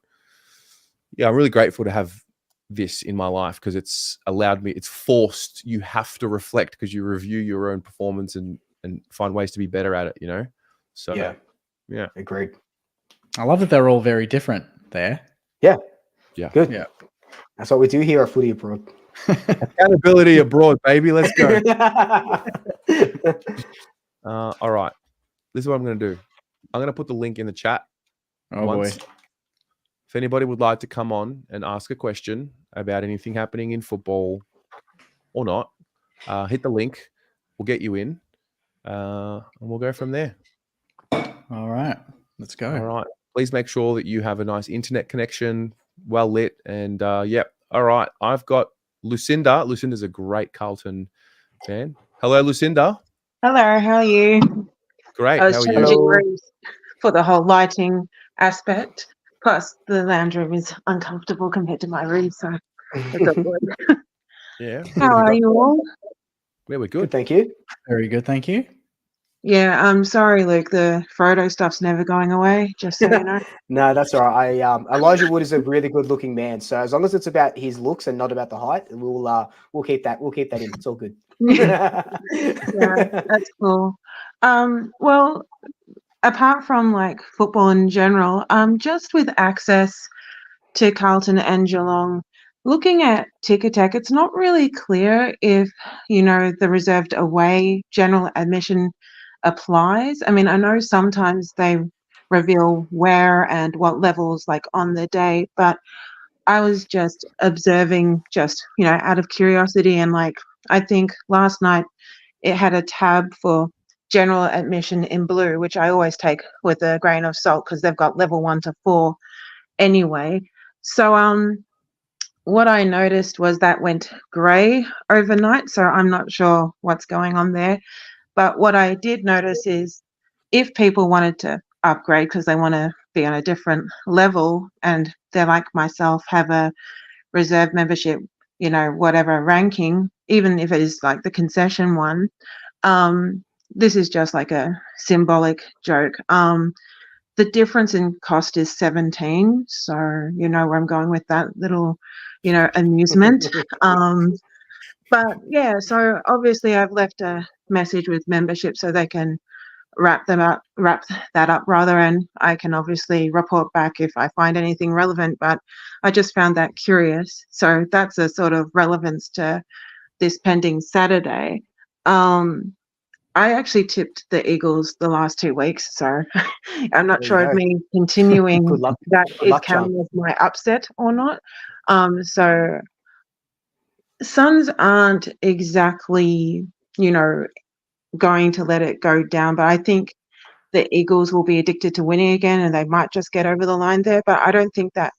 yeah, I'm really grateful to have this in my life, because it's allowed me. It's forced. You have to reflect, because you review your own performance and find ways to be better at it. So yeah, agreed. I love that they're all very different there. Yeah. Good. Yeah, that's what we do here at Footy Abroad. Accountability abroad, baby. Let's go. All right. This is what I'm going to do. I'm going to put the link in the chat. Boy. If anybody would like to come on and ask a question about anything happening in football or not, hit the link. We'll get you in, and we'll go from there. All right. Let's go. All right. Please make sure that you have a nice internet connection, well lit, and yep. All right. I've got Lucinda. Lucinda's a great Carlton fan. Hello, Lucinda. Hello, how are you? Great. I was how are changing you? rooms for the whole lighting aspect. Plus, the lounge room is uncomfortable compared to my room, so it's awkward. Yeah. How are you all? Yeah, we're good. Thank you. Very good, thank you. Yeah, I'm sorry, Luke. The Frodo stuff's never going away, just so you know. No, that's all right. Elijah Wood is a really good-looking man. So as long as it's about his looks and not about the height, we'll keep that. We'll keep that in. It's all good. Yeah, that's cool. Well, apart from like football in general, just with access to Carlton and Geelong, looking at Ticker Tack, it's not really clear if, the reserved away general admission applies. I mean, I know sometimes they reveal where and what levels like on the day, but I was just observing out of curiosity, and like I think last night it had a tab for general admission in blue, which I always take with a grain of salt because they've got level 1 to 4 anyway. So what I noticed was that went grey overnight, so I'm not sure what's going on there. But what I did notice is if people wanted to upgrade because they want to be on a different level and they're like myself, have a reserve membership, whatever ranking, even if it is like the concession one. This is just like a symbolic joke. The difference in cost is 17. So you know where I'm going with that little, amusement. But yeah, so obviously I've left a message with membership so they can wrap that up rather, and I can obviously report back if I find anything relevant. But I just found that curious. So that's a sort of relevance to this pending Saturday. I actually tipped the Eagles the last 2 weeks, so I'm not sure if me continuing Good luck. that Good is luck, counting as my upset or not. So Suns aren't exactly, going to let it go down, but I think the Eagles will be addicted to winning again and they might just get over the line there. But I don't think that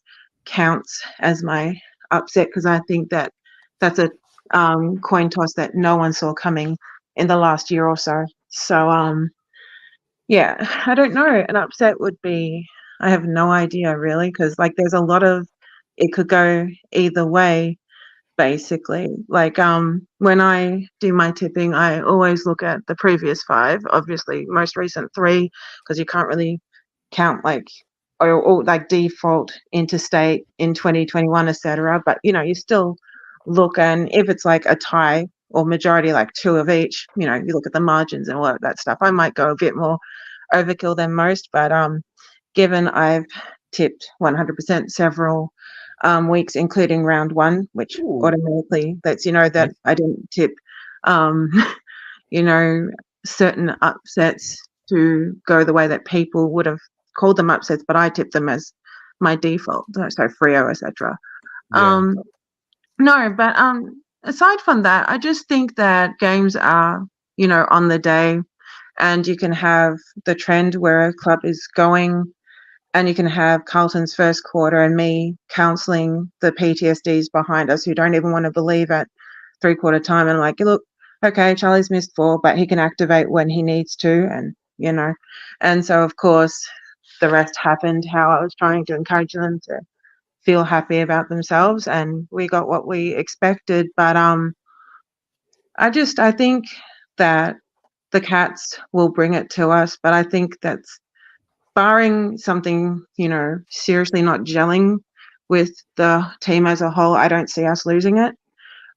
counts as my upset because I think that that's a coin toss that no one saw coming in the last year or so. So, yeah, I don't know. An upset would be, I have no idea really, because like there's a lot of, it could go either way, basically. Like when I do my tipping, I always look at the previous 5, obviously most recent 3, because you can't really count like or like default interstate in 2021, etc. But you still look, and if it's like a tie or majority, like 2 of each, you look at the margins and all of that stuff. I might go a bit more overkill than most, but given I've tipped 100% several weeks, including round 1, which automatically lets you know that I didn't tip, certain upsets to go the way that people would have called them upsets, but I tipped them as my default, so Freo, etc. No, but aside from that, I just think that games are, on the day, and you can have the trend where a club is going, and you can have Carlton's first quarter and me counselling the PTSDs behind us who don't even want to believe at 3/4 time, and like, look, okay, Charlie's missed 4, but he can activate when he needs to, and and so of course the rest happened how I was trying to encourage them to feel happy about themselves, and we got what we expected. But I think that the Cats will bring it to us, but I think that's barring something, seriously not gelling with the team as a whole, I don't see us losing it.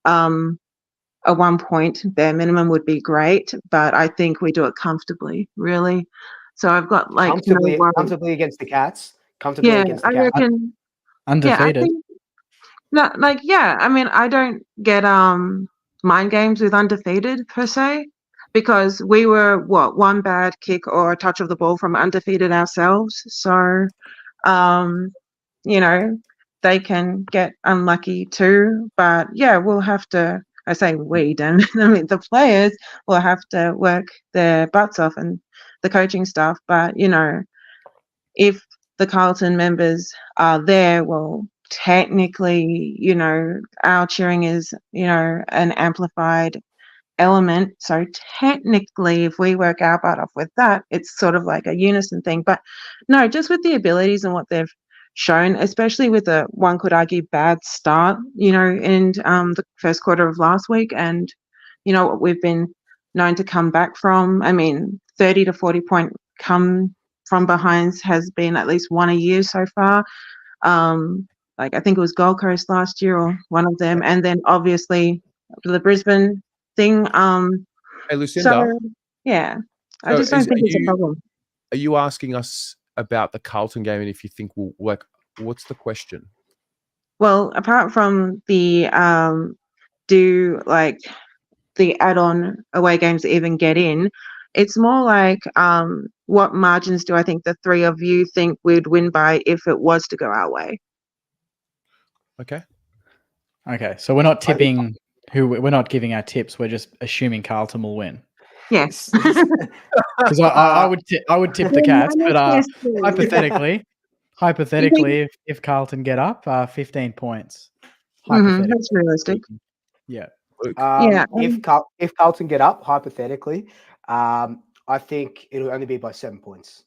A 1 point bare minimum would be great, but I think we do it comfortably, really. So I've got like comfortably against the Cats. Comfortably against the Cats. Reckon, undefeated. I mean, I don't get mind games with undefeated per se, because we were 1 bad kick or a touch of the ball from undefeated ourselves. So, they can get unlucky too. But yeah, we'll have to. I say we, damn it. I mean, the players will have to work their butts off, and the coaching staff. But if the Carlton members are there, well, technically, our cheering is, an amplified element. So technically, if we work our butt off with that, it's sort of like a unison thing. But no, just with the abilities and what they've shown, especially with a, one could argue, bad start, in the first quarter of last week, and what we've been known to come back from. I mean, 30 to 40 point come from behinds has been at least 1 a year so far. Like I think it was Gold Coast last year or one of them, and then obviously the Brisbane thing. Hey, Lucinda. So, yeah, I just don't think it's a problem. Are you asking us about the Carlton game, and if you think we'll work? What's the question? Well, apart from the do like the add-on away games even get in, it's more like what margins do I think the 3 of you think we'd win by if it was to go our way? Okay, so we're not tipping we're not giving our tips, we're just assuming Carlton will win. Yes. Because I would tip the Cats, but hypothetically, if Carlton get up 15 points, that's realistic. Yeah. If Carlton get up, hypothetically, I think it'll only be by 7 points.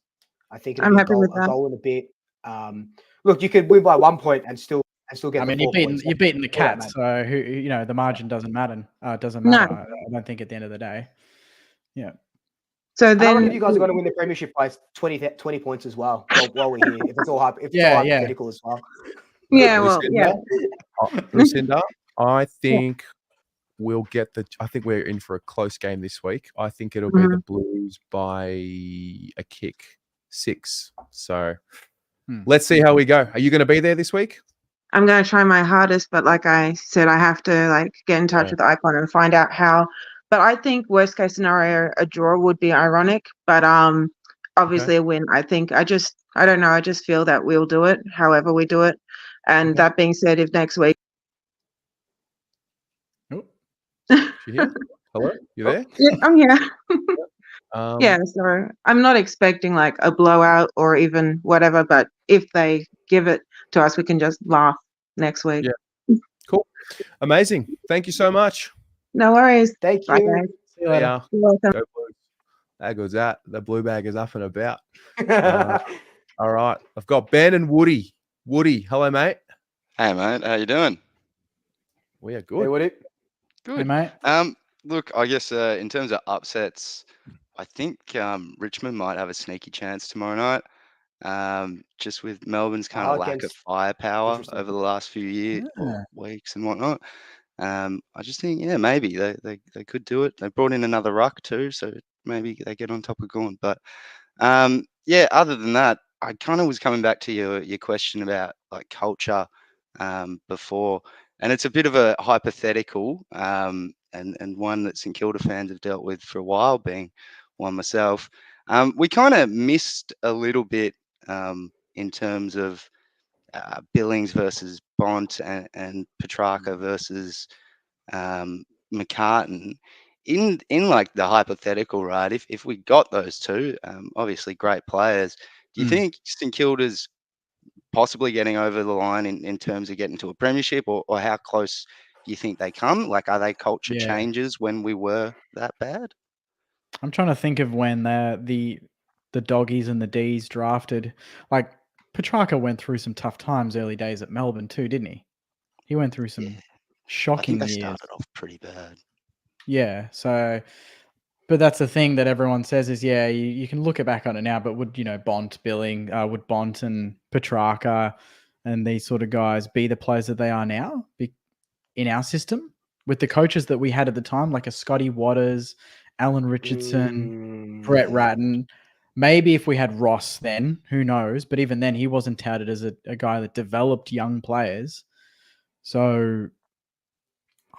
I think it'll be a goal and a bit. Look, you could win by 1 point and still and still get I the mean, 4 points. you're beating the All that Cats, matters. so the margin doesn't matter. Doesn't No. matter. I don't think at the end of the day. Yeah. So And I reckon then, you guys are going to win the premiership by 20 points as well. While we're here, if it's all Yeah. hypothetical as well. yeah, well, yeah. Lucinda, I Yeah. think we'll get I think we're in for a close game this week. I think it'll be the Blues by a kick 6. So let's see how we go. Are you going to be there this week? I'm going to try my hardest, but like I said, I have to get in touch with Icon and find out how. But I think worst case scenario, a draw would be ironic, but obviously a win. I think I don't know. I just feel that we'll do it, however we do it. And that being said, if next week. Oh, is she here? Hello, you there? Yeah, I'm here. Yeah, so I'm not expecting a blowout or even whatever, but if they give it to us, we can just laugh next week. Yeah. Cool. Amazing. Thank you so much. No worries. Thank you. Bye, guys. See you later. Yeah. You're welcome. Go Blues. There goes that. The blue bag is up and about. All right. I've got Ben and Woody. Woody, hello, mate. Hey, mate. How you doing? We are good. Hey, Woody. Hey, mate. Look, I guess in terms of upsets, I think Richmond might have a sneaky chance tomorrow night. Just with Melbourne's kind of lack of firepower over the last few years or weeks and whatnot. I just think, maybe they could do it. They brought in another ruck too, so maybe they get on top of Gorn. But other than that, I kind of was coming back to your question about culture before, and it's a bit of a hypothetical and one that St Kilda fans have dealt with for a while, being one myself. We kind of missed a little bit in terms of Billings versus Bont and Petrarca versus McCartan. In the hypothetical, right? If we got those two, obviously great players, do you think St Kilda's possibly getting over the line in terms of getting to a premiership, or how close do you think they come? Are they culture changes when we were that bad? I'm trying to think of when the doggies and the D's drafted. Petrarca went through some tough times early days at Melbourne too, didn't he? He went through some shocking years. I think they started off pretty bad. Yeah, so, but that's the thing that everyone says is, you can look back on it now, but would, Bont, would Bont and Petrarca and these sort of guys be the players that they are now in our system with the coaches that we had at the time, like a Scotty Waters, Alan Richardson, Brett Ratton? Maybe if we had Ross then, who knows? But even then, he wasn't touted as a guy that developed young players. So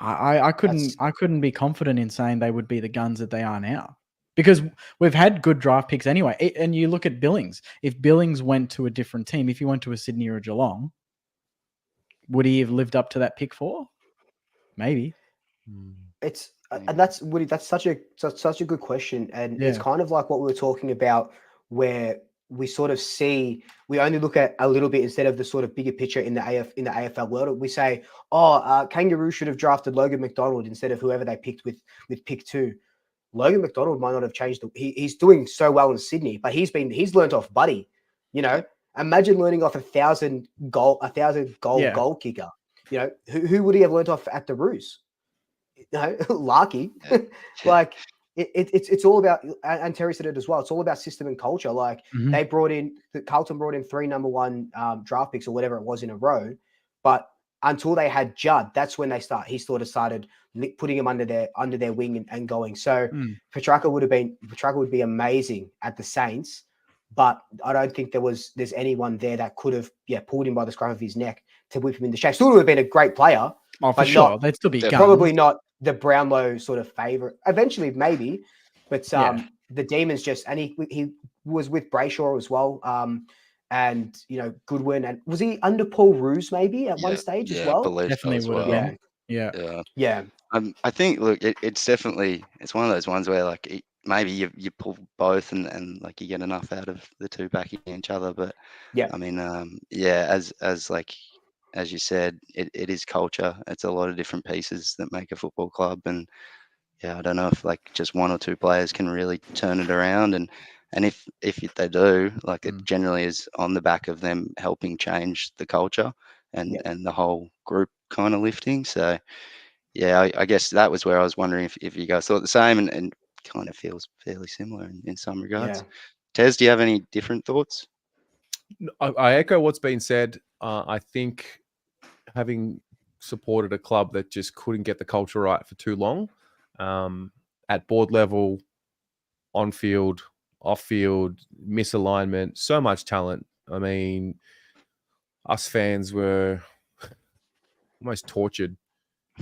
I couldn't be confident in saying they would be the guns that they are now, because we've had good draft picks anyway. And you look at Billings. If Billings went to a different team, if he went to a Sydney or a Geelong, would he have lived up to that pick 4? Maybe. It's and that's Woody. That's such a good question, and it's kind of like what we were talking about, where we sort of we only look at a little bit instead of the sort of bigger picture in the AFL world. We say, Kangaroo should have drafted Logan McDonald instead of whoever they picked with pick 2. Logan McDonald might not have changed. He's doing so well in Sydney, but he's learnt off Buddy. Imagine learning off a 1,000 goal goal kicker. Who would he have learnt off at the Roos? Larky. It's all about, and Terry said it as well, it's all about system and culture. Carlton brought in 3 number 1 draft picks or whatever it was in a row, but until they had Judd, that's when he sort of started putting him under their wing and going. So Petrarca would be amazing at the Saints, but I don't think there's anyone there that could have pulled him by the scruff of his neck to whip him into shape. Still would have been a great player. Oh, for sure. They'd still be guns. Probably not the Brownlow sort of favorite. Eventually, maybe, but the Demons and he was with Brayshaw as well. And Goodwin, and was he under Paul Roos maybe at one stage as well? Definitely would have been. Yeah. I think it's one of those ones where maybe you pull both and you get enough out of the two backing each other. But I mean, as you said, it is culture. It's a lot of different pieces that make a football club, and I don't know if just 1 or 2 players can really turn it around, and if they do, it generally is on the back of them helping change the culture. and the whole group kind of lifting. So yeah, I guess that was where I was wondering if you guys thought the same, and kind of feels fairly similar in some regards. Tez, do you have any different thoughts? I echo what's been said. I think having supported a club that just couldn't get the culture right for too long, at board level, on field, off field, misalignment, so much talent. I mean, us fans were almost tortured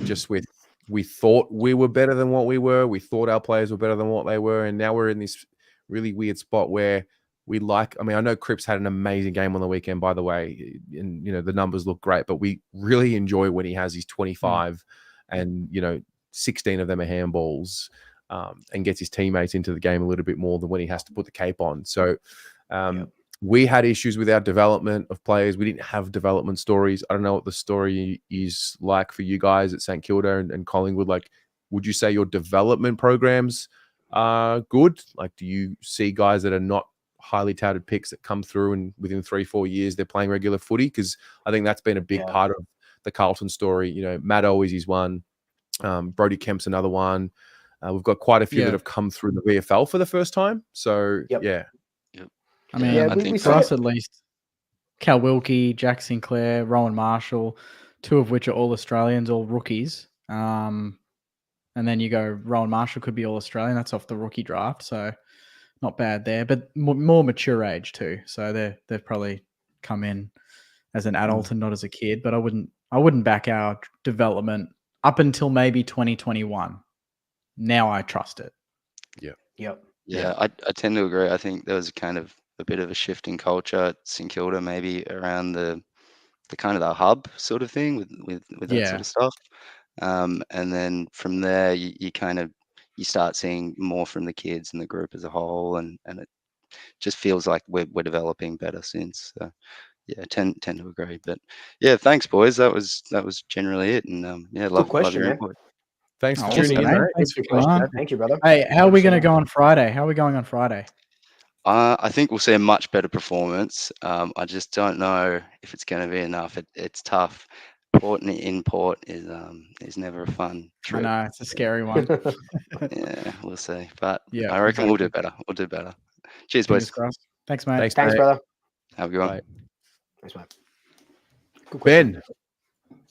just with, we thought we were better than what we were. We thought our players were better than what they were. And now we're in this really weird spot where we like, I mean, I know Cripps had an amazing game on the weekend, by the way, and, you know, the numbers look great, but we really enjoy when he has his 25 and, you know, 16 of them are handballs, and gets his teammates into the game a little bit more than when he has to put the cape on. So we had issues with our development of players. We didn't have development stories. I don't know what the story is like for you guys at St Kilda and Collingwood. Like, would you say your development programs are good? Like, do you see guys that are not highly touted picks that come through and within 3-4 years they're playing regular footy? Because I think that's been a big part of the Carlton story. You know, Matt Always is one. Brody Kemp's another one. We've got quite a few that have come through the VFL for the first time. So, I mean, I think for us at least, Cal Wilkie, Jack Sinclair, Rowan Marshall, 2 of which are all Australians, all rookies. And then you go, Rowan Marshall could be all Australian. That's off the rookie draft. So not bad there, but more mature age too. So they've probably come in as an adult and not as a kid, but I wouldn't back our development up until maybe 2021. Now I trust it. Yeah, I tend to agree. I think there was kind of a bit of a shift in culture at St Kilda, maybe around the kind of the hub sort of thing with that sort of stuff. And then from there, you kind of start seeing more from the kids and the group as a whole, and it just feels like we're developing better since. So, yeah, tend to agree. But yeah, thanks, boys. That was generally it. And love your input. Thanks for tuning in, mate. Thanks for your question. Thank you, brother. Hey, how are we going to go on Friday? How are we going on Friday? I think we'll see a much better performance. I just don't know if it's going to be enough. It's tough. Port and import is never a fun trip. I know, it's a scary one. Yeah, we'll see. But I reckon we'll do better. Cheers, boys. Thanks, mate. Thanks, brother. Have a good one. Bye. Thanks, mate. Ben.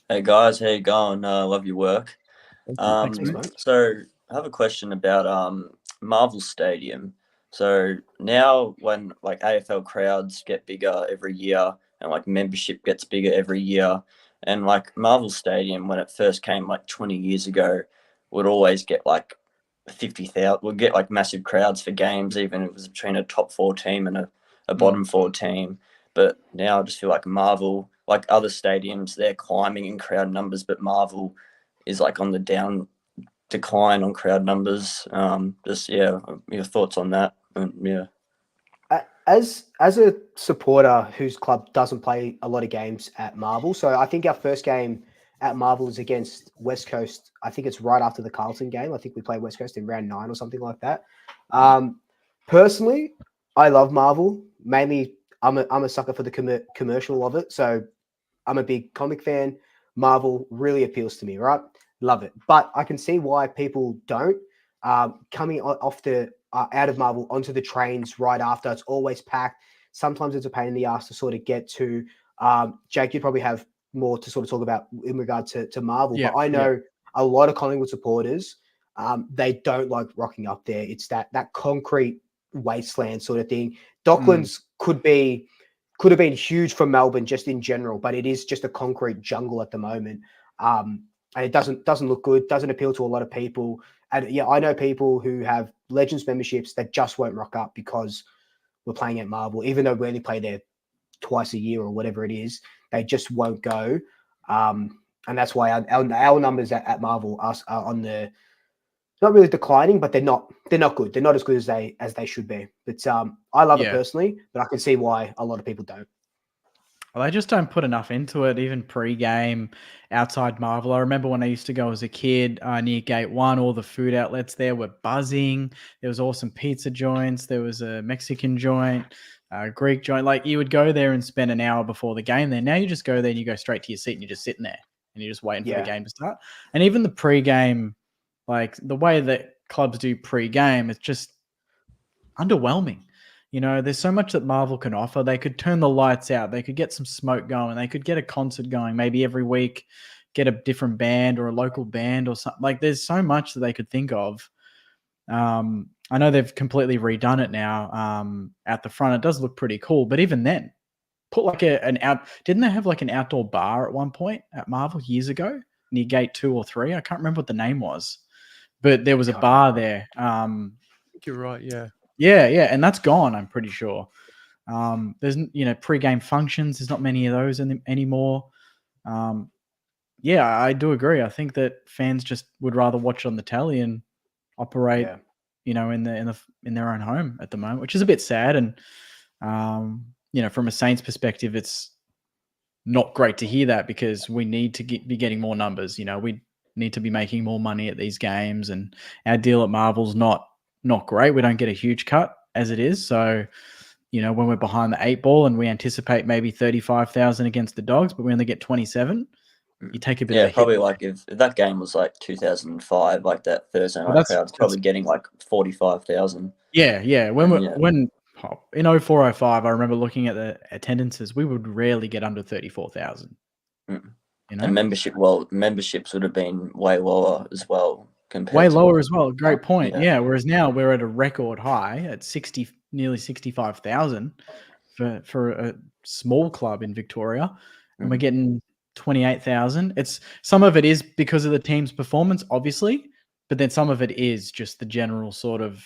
Hey guys, how you going? Love your work. Thanks, mate. So I have a question about Marvel Stadium. So now when like AFL crowds get bigger every year and like membership gets bigger every year, and like Marvel Stadium when it first came like 20 years ago would always get like 50,000, would get like massive crowds for games, even if it was between a top 4 team and a bottom 4 team. But now I just feel like Marvel, like other stadiums, they're climbing in crowd numbers, but Marvel is like on the decline on crowd numbers. Your thoughts on that? As a supporter whose club doesn't play a lot of games at Marvel, so I think our first game at Marvel is against West Coast. I think it's right after the Carlton game. I think we play West Coast in round 9 or something like that. Personally, I love Marvel. Mainly, I'm a sucker for the commercial of it. So I'm a big comic fan. Marvel really appeals to me, right? Love it. But I can see why people don't. Coming off the out of Marvel onto the trains right after, it's always packed. Sometimes it's a pain in the ass to sort of get to. Jake, you probably have more to sort of talk about in regard to Marvel. But I know a lot of Collingwood supporters, they don't like rocking up there. It's that concrete wasteland sort of thing. Docklands could have been huge for Melbourne just in general, but it is just a concrete jungle at the moment. And it doesn't look good, doesn't appeal to a lot of people. And yeah, I know people who have Legends memberships that just won't rock up because we're playing at Marvel, even though we only play there twice a year or whatever it is. They just won't go. And that's why our numbers at Marvel are on the not really declining, but they're not good. They're not as good as they should be. But I love it personally, but I can see why a lot of people don't. Well, they just don't put enough into it, even pre-game, outside Marvel. I remember when I used to go as a kid near Gate 1, all the food outlets there were buzzing. There was awesome pizza joints. There was a Mexican joint. Greek joint. Like you would go there and spend an hour before the game there. Now you just go there and you go straight to your seat and you're just sitting there and you're just waiting for the game to start. And even the pre-game, like the way that clubs do pre-game, it's just underwhelming. You know, there's so much that Marvel can offer. They could turn the lights out. They could get some smoke going. They could get a concert going maybe every week, get a different band or a local band or something. Like there's so much that they could think of. I know they've completely redone it now at the front. It does look pretty cool. But even then, put like didn't they have like an outdoor bar at one point at Marvel years ago near gate 2 or 3? I can't remember what the name was. But there was a bar there. I think you're right, yeah. Yeah, and that's gone, I'm pretty sure. There's, pre-game functions. There's not many of those anymore. Yeah, I do agree. I think that fans just would rather watch on the telly and operate, in their own home at the moment, which is a bit sad. And from a Saints perspective, it's not great to hear that because we need to be getting more numbers. We need to be making more money at these games, and our deal at Marvel's not great. We don't get a huge cut as it is. So, when we're behind the 8 ball and we anticipate maybe 35,000 against the Dogs, but we only get 27, you take a bit of a probably hit. Like if that game was like 2005, like that Thursday night crowd's probably getting like 45,000. Yeah. When in 0405, I remember looking at the attendances, we would rarely get under 34,000. And memberships would have been way lower as well. Way lower as well. Great point. Yeah. Whereas now we're at a record high at nearly 65,000 for a small club in Victoria, and we're getting 28,000. It's some of it is because of the team's performance, obviously, but then some of it is just the general sort of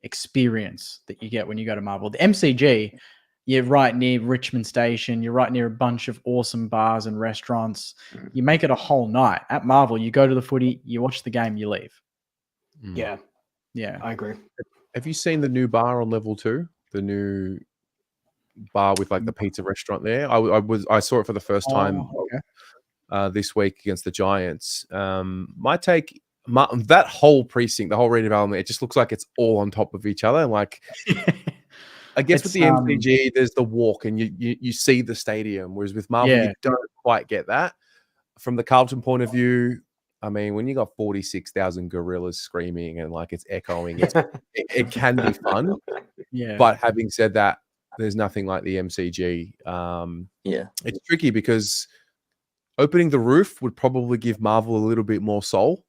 experience that you get when you go to Marvel. The MCG, you're right near Richmond Station. You're right near a bunch of awesome bars and restaurants. You make it a whole night. At Marvel, you go to the footy, you watch the game, you leave. Yeah, I agree. Have you seen the new bar on level 2? The new bar with like the pizza restaurant there. I saw it for the first time this week against the Giants. My take, that whole precinct, the whole redevelopment, it just looks like it's all on top of each other. Like, I guess with the MCG, there's the walk and you see the stadium, whereas with Marvel, you don't quite get that. From the Carlton point of view, I mean, when you got 46,000 gorillas screaming and like it's echoing, it can be fun. Yeah. But having said that, there's nothing like the MCG. It's tricky because opening the roof would probably give Marvel a little bit more soul.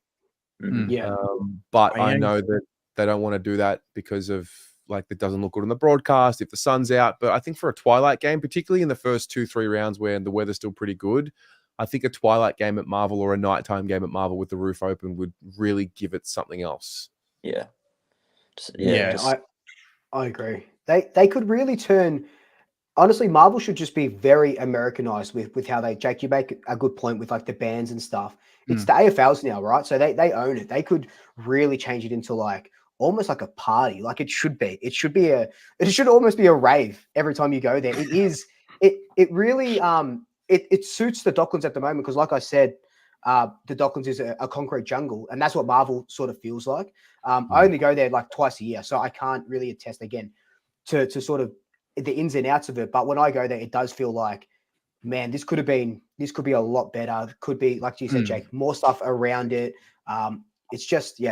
But I know that they don't want to do that because of like it doesn't look good on the broadcast if the sun's out. But I think for a twilight game, particularly in the first 2-3 rounds where the weather's still pretty good, I think a twilight game at Marvel or a nighttime game at Marvel with the roof open would really give it something else. I agree. They could really turn. Honestly, Marvel should just be very Americanized with how they. Jake, you make a good point with like the bands and stuff. It's the AFLs now, right? So they own it. They could really change it into like almost like a party, like it should be. It should almost be a rave every time you go there. It is. It really it suits the Docklands at the moment because, like I said, the Docklands is a concrete jungle, and that's what Marvel sort of feels like. I only go there like twice a year, so I can't really attest again to sort of the ins and outs of it. But when I go there, it does feel like, man, this could be a lot better. Could be, like you said, Jake, more stuff around it. It's just,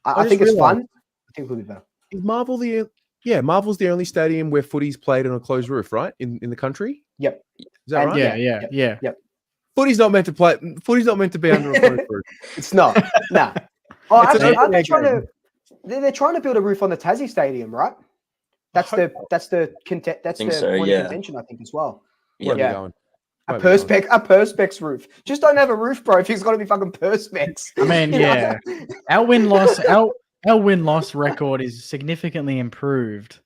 I think it's fun. I think it could be better. Is Marvel Marvel's the only stadium where footy's played on a closed roof, right? In the country? Yep. Is that right? Yeah. Footy's not meant to play. Footy's not meant to be under a closed roof. It's not. Nah. Oh, actually, aren't they trying to? They're trying to build a roof on the Tassie Stadium, right? That's the point of contention, I think, as well. Where are we going? A perspex roof. Just don't have a roof, bro. If it's got to be fucking perspex. I mean, our win loss record is significantly improved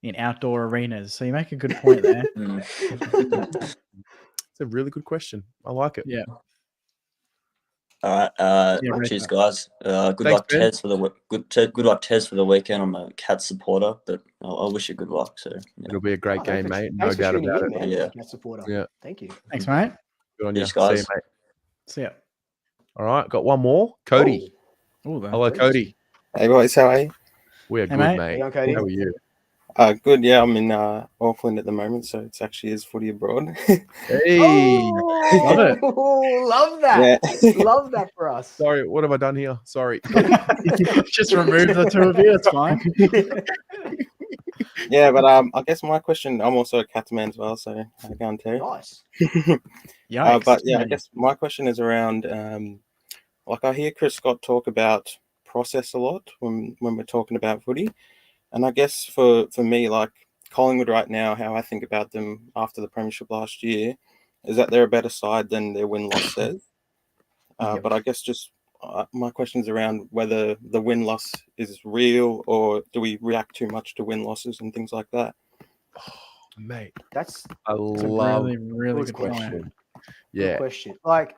in outdoor arenas. So you make a good point there. It's a really good question. I like it. Yeah. All right. Cheers, guys. Good luck, Tez, for the good luck, Tez, for the weekend. I'm a Cats supporter, but I wish you good luck. So it'll be a great game, mate. No doubt about it. Man. Yeah. Cats supporter. Yeah. Thank you. Thanks, mate. Good on Cheers, you. guys. See you, mate. See ya. All right, got one more. Cody. Oh, hello, Cody. Hey, boys. How are you? We are good, mate. mate. Hey, Cody. How are you? Good. Yeah, I'm in Auckland at the moment, so it's actually is footy abroad. Hey, love it. Love that. Yeah. Love that for us. Sorry, what have I done here? Sorry. Just remove the two of you. It's fine. Yeah, but I guess my question. I'm also a Cats man as well, so I can't tell. Nice. Yikes. But yeah, I guess my question is around. Like I hear Chris Scott talk about process a lot when we're talking about footy, and I guess for me, like Collingwood right now, how I think about them after the premiership last year is that they're a better side than their win-loss says. But I guess just my question's around whether the win-loss is real or do we react too much to win-losses and things like that? Oh, mate, That's I a love really good question. point. Yeah, good question. Like,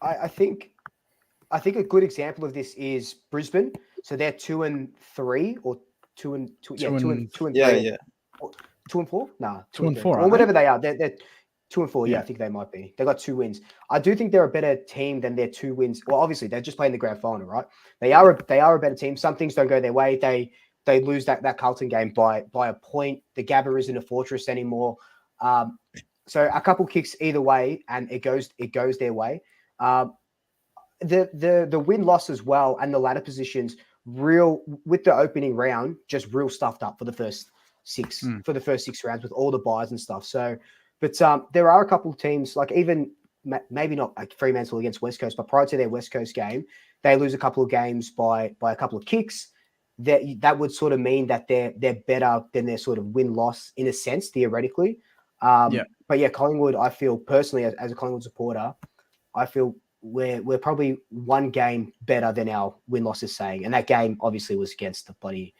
I think a good example of this is Brisbane. So they're 2-3 or 2-2. Yeah, 2-3. Yeah. 2-4? Nah, 2-4, or aren't whatever they are. They're 2-4. Yeah, Yeah. I think they might be. They got 2 wins. I do think they're a better team than their 2 wins. Well, obviously they're just playing the grand final, right? They are a better team. Some things don't go their way. They lose that Carlton game by a point. The Gabba isn't a fortress anymore. So a couple kicks either way, and it goes their way. The win-loss as well, and the ladder positions, real with the opening round, just real stuffed up for the first 6 rounds with all the buys and stuff. So, but there are a couple of teams, like even maybe not like Fremantle against West Coast, but prior to their West Coast game, they lose a couple of games by a couple of kicks. That would sort of mean that they're better than their sort of win-loss in a sense, theoretically. But yeah, Collingwood, I feel personally as a Collingwood supporter, I feel we're probably one game better than our win-loss is saying. And that game obviously was against the bloody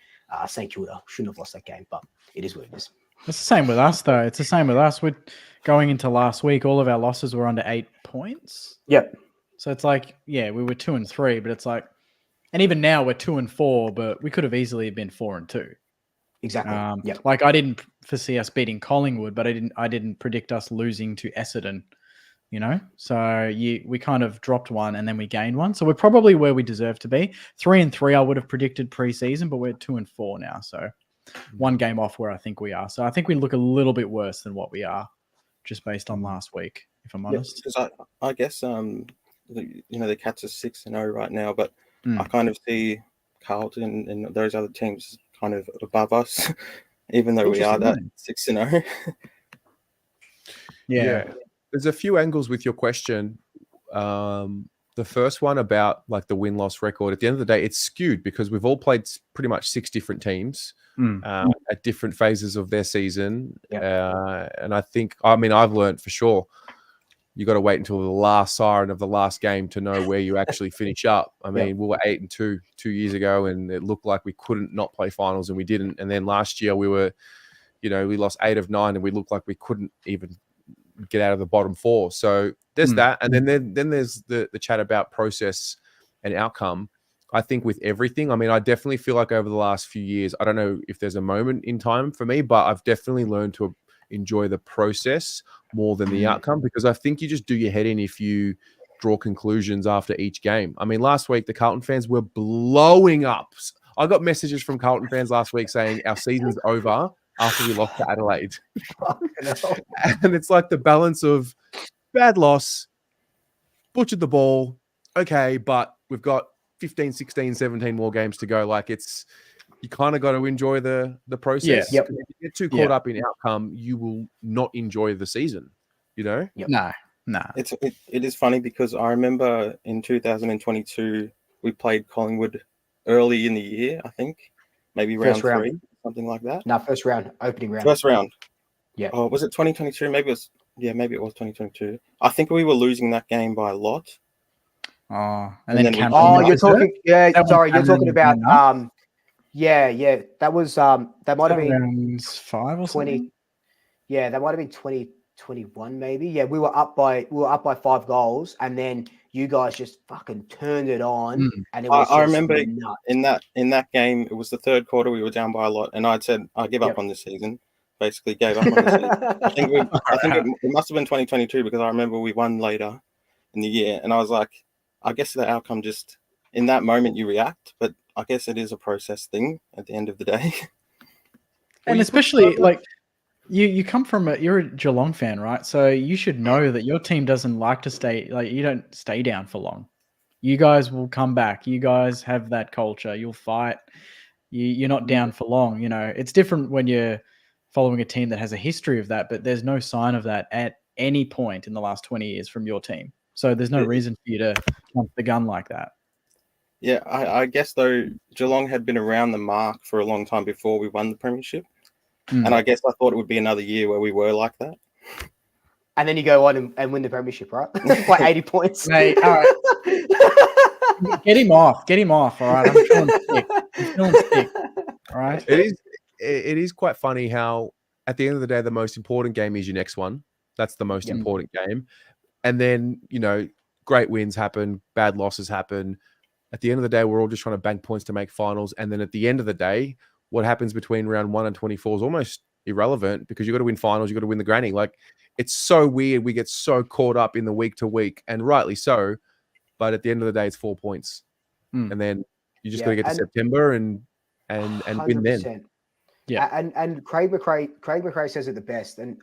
St Kilda. Shouldn't have lost that game, but it is what it is. It's the same with us, though. It's the same with us. We're going into last week, all of our losses were under 8 points. Yep. So it's like, yeah, we were 2-3, but it's like, and even now we're 2-4, but we could have easily been 4-2. Exactly. Like I didn't foresee us beating Collingwood, but I didn't predict us losing to Essendon. You know, so we kind of dropped one and then we gained one. So we're probably where we deserve to be. 3-3, I would have predicted pre-season, but we're 2-4 now. So one game off where I think we are. So I think we look a little bit worse than what we are, just based on last week, if I'm honest. Because I guess the Cats are 6-0 right now, but I kind of see Carlton and those other teams kind of above us, even though we are that 6-0. Yeah. There's a few angles with your question. The first one about like the win-loss record. At the end of the day, it's skewed because we've all played pretty much 6 different teams at different phases of their season. And I think, I've learned for sure, you got to wait until the last siren of the last game to know where you actually finish up. We were 8-2 2 years ago, and it looked like we couldn't not play finals, and we didn't. And then last year we were, we lost 8 of 9, and we looked like we couldn't even get out of the bottom 4. So there's that. And then there's the chat about process and outcome. I think with everything, I definitely feel like over the last few years, I don't know if there's a moment in time for me, but I've definitely learned to enjoy the process more than the outcome, because I think you just do your head in if you draw conclusions after each game. Last week, the Carlton fans were blowing up. I got messages from Carlton fans last week saying our season's over after we lost to Adelaide. And it's like the balance of bad loss, butchered the ball, okay, but we've got 15, 16, 17 more games to go. Like you kind of got to enjoy the process. Yeah. If you get too caught up in outcome, you will not enjoy the season, No. It is funny because I remember in 2022, we played Collingwood early in the year, I think. Maybe round 3, something like that. No, first round, opening round. First round. Yeah. Oh, was it 2022? Maybe it was 2022. I think we were losing that game by a lot. Oh, you're talking. Yeah, sorry, you're talking about. That was that might have been round 5 or 20. Something? Yeah, that might have been 2021, maybe. Yeah, we were up by 5 goals, and then you guys just fucking turned it on, and it was. I remember nuts. in that game, it was the third quarter. We were down by a lot, and I'd said I give up on this season. Basically, gave up on the season. I think it must have been 2022 because I remember we won later in the year, and I was like, I guess the outcome just in that moment you react, but I guess it is a process thing at the end of the day. And especially like you come from you're a Geelong fan, right? So you should know that your team doesn't like to stay, like you don't stay down for long. You guys will come back. You guys have that culture. You'll fight. You're not down for long. You know, it's different when you're following a team that has a history of that, but there's no sign of that at any point in the last 20 years from your team. So there's no reason for you to jump the gun like that. Yeah, I guess though Geelong had been around the mark for a long time before we won the premiership, and I guess I thought it would be another year where we were like that. And then you go on and win the premiership, right? By 80 points. Mate, all right. Get him off. Get him off. All right. I'm feeling sick. All right. It is quite funny how at the end of the day, the most important game is your next one. That's the most important game. And then, you know, great wins happen, bad losses happen. At the end of the day, we're all just trying to bank points to make finals. And then at the end of the day, what happens between round 1 and 24 is almost irrelevant because you've got to win finals. You've got to win the granny. Like, it's so weird. We get so caught up in the week to week, and rightly so. But at the end of the day, it's 4 points. And then you just got to get to September and win then. Yeah. And Craig McRae says it the best. And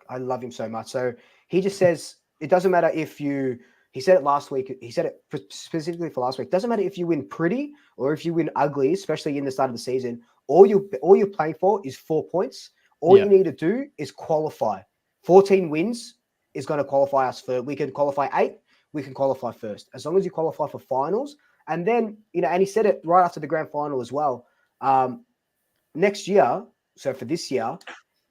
I love him so much. So he just says, it doesn't matter if he said it last week. He said it specifically for last week. It doesn't matter if you win pretty or if you win ugly, especially in the start of the season. All you're playing for is 4 points. All you need to do is qualify. 14 wins is going to qualify us for. We can qualify 8. We can qualify first. As long as you qualify for finals. And then, you know, and he said it right after the grand final as well. Next year, so for this year,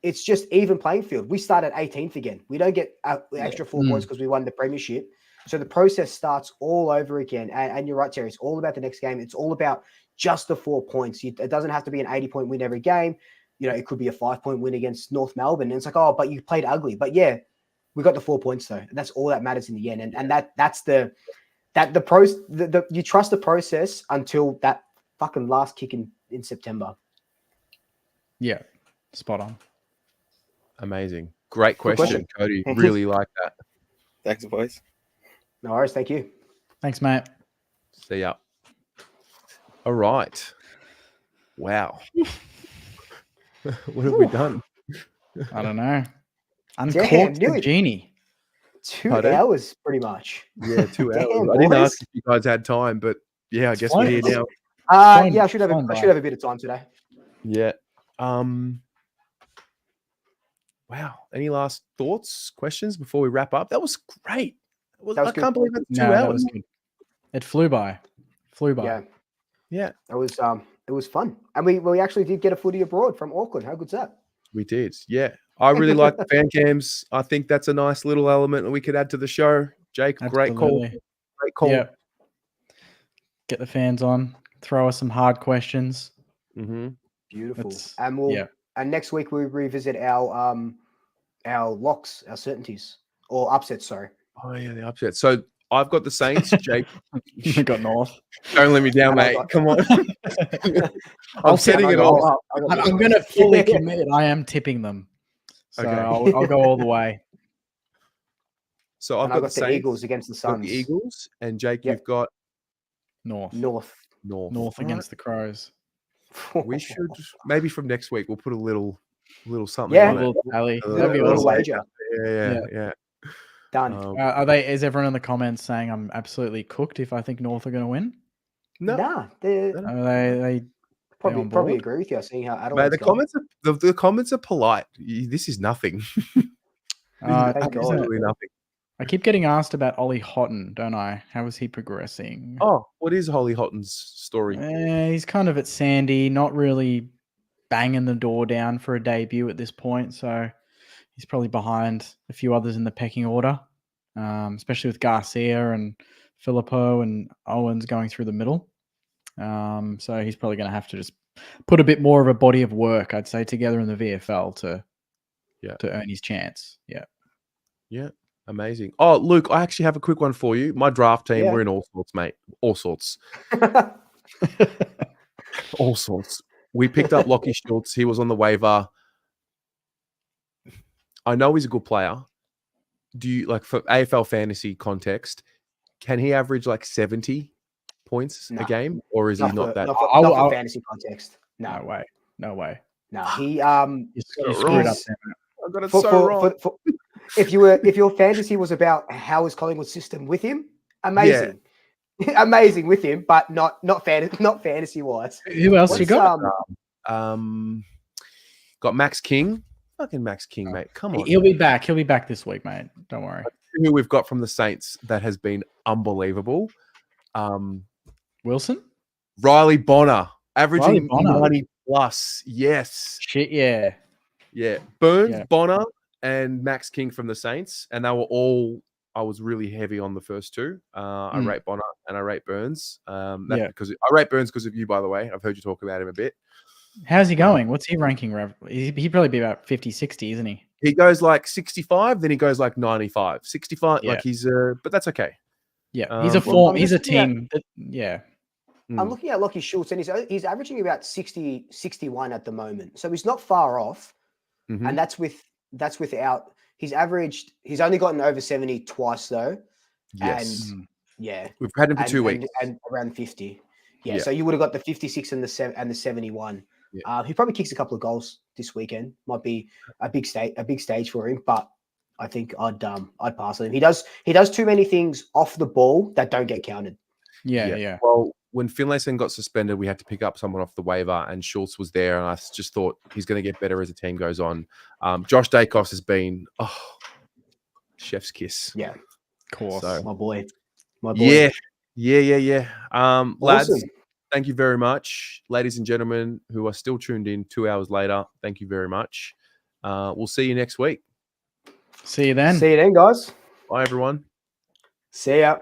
it's just even playing field. We start at 18th again. We don't get extra 4 points because we won the premiership. So the process starts all over again. And you're right, Terry. It's all about the next game. It's all about just the 4 points. It doesn't have to be an 80-point win every game. You know, it could be a 5-point win against North Melbourne. And it's like, oh, but you played ugly. But yeah, we got the 4 points though. And that's all that matters in the end. And that's you trust the process until that fucking last kick in September. Yeah, spot on. Amazing. Great question, Cody. Really like that. Thanks, boys. No worries. Thank you. Thanks, mate. See ya. All right. Wow. What have we done? I don't know. Uncorked the genie. 2 hours, pretty much. Yeah, 2 hours. I didn't ask if you guys had time, but yeah, I guess we're here now. I should have a bit of time today. Yeah. Wow. Any last thoughts, questions before we wrap up? That was great. I can't believe it's 2 hours. That was good. It flew by. Yeah. It was fun. And we actually did get a footy abroad from Auckland. How good's that? We did. Yeah. I really like the fan cams. I think that's a nice little element that we could add to the show. Jake, great call. Great call. Yeah. Get the fans on. Throw us some hard questions. Mm-hmm. Beautiful. And next week we revisit our locks, our certainties or upsets. Sorry. Oh yeah, the upsets. So I've got the Saints. Jake, you got North. Don't let me down, mate. Come on. I'm setting it all up. I'm going to fully commit. I am tipping them. So I'll go all the way. So I've got the Saints, Eagles against the Suns. The Eagles, and Jake, you've got North against the Crows. We should maybe from next week we'll put a little something on it. That'll be a little wager. Yeah. Done. Is everyone in the comments saying I'm absolutely cooked if I think North are going to win? No. They probably agree with you. Seeing how Adelaide's the comments are polite. This is nothing. Absolutely nothing. I keep getting asked about Ollie Houghton, don't I? How is he progressing? Oh, what is Ollie Houghton's story? He's kind of at Sandy, not really banging the door down for a debut at this point. So he's probably behind a few others in the pecking order, especially with Garcia and Filippo and Owens going through the middle. So he's probably going to have to just put a bit more of a body of work, I'd say, together in the VFL to earn his chance. Yeah. Amazing. Oh, Luke, I actually have a quick one for you. My draft team, we're in all sorts, mate. All sorts. All sorts. We picked up Lockie Schultz. He was on the waiver. I know he's a good player. Do you, like, for AFL fantasy context, can he average like 70 points a game? Or is he not that? Not for fantasy context. No way. No, he You screwed up there, mate. I got it so wrong. If your fantasy was about how is Collingwood's system with him, amazing. Amazing with him, but not fantasy wise. Who else you got? Got Max King. Fucking Max King, mate. Come on. He'll be back. He'll be back this week, mate. Don't worry. Who we've got from the Saints that has been unbelievable. Wilson? Riley Bonner. Averaging Riley Bonner. 90 plus. Yes. Shit, yeah. Yeah. Burns, Bonner, and Max King from the Saints. And they were all, I was really heavy on the first two. I rate Bonner and I rate Burns. Because I rate Burns because of you, by the way. I've heard you talk about him a bit. How's he going? What's he ranking? He'd probably be about 50, 60, isn't he? He goes like 65, then he goes like 95. 65, like he's but that's okay. Yeah, he's a form. He's a team. I'm looking at Lockie Schultz, and he's averaging about 60, 61 at the moment. So he's not far off. Mm-hmm. And that's without he's only gotten over 70 twice though. Yes. And we've had him for 2 weeks. And around 50. Yeah. So you would have got the 56 and the 71. Yeah. He probably kicks a couple of goals this weekend. Might be a big stage for him, but I think I'd pass on him. He does too many things off the ball that don't get counted. Yeah. Well, when Finlayson got suspended, we had to pick up someone off the waiver, and Schultz was there, and I just thought he's going to get better as the team goes on. Josh Dacos has been chef's kiss. Yeah, of course. So, my boy. Yeah. Awesome. Lads, thank you very much. Ladies and gentlemen who are still tuned in 2 hours later, thank you very much. We'll see you next week. See you then. See you then, guys. Bye, everyone. See ya.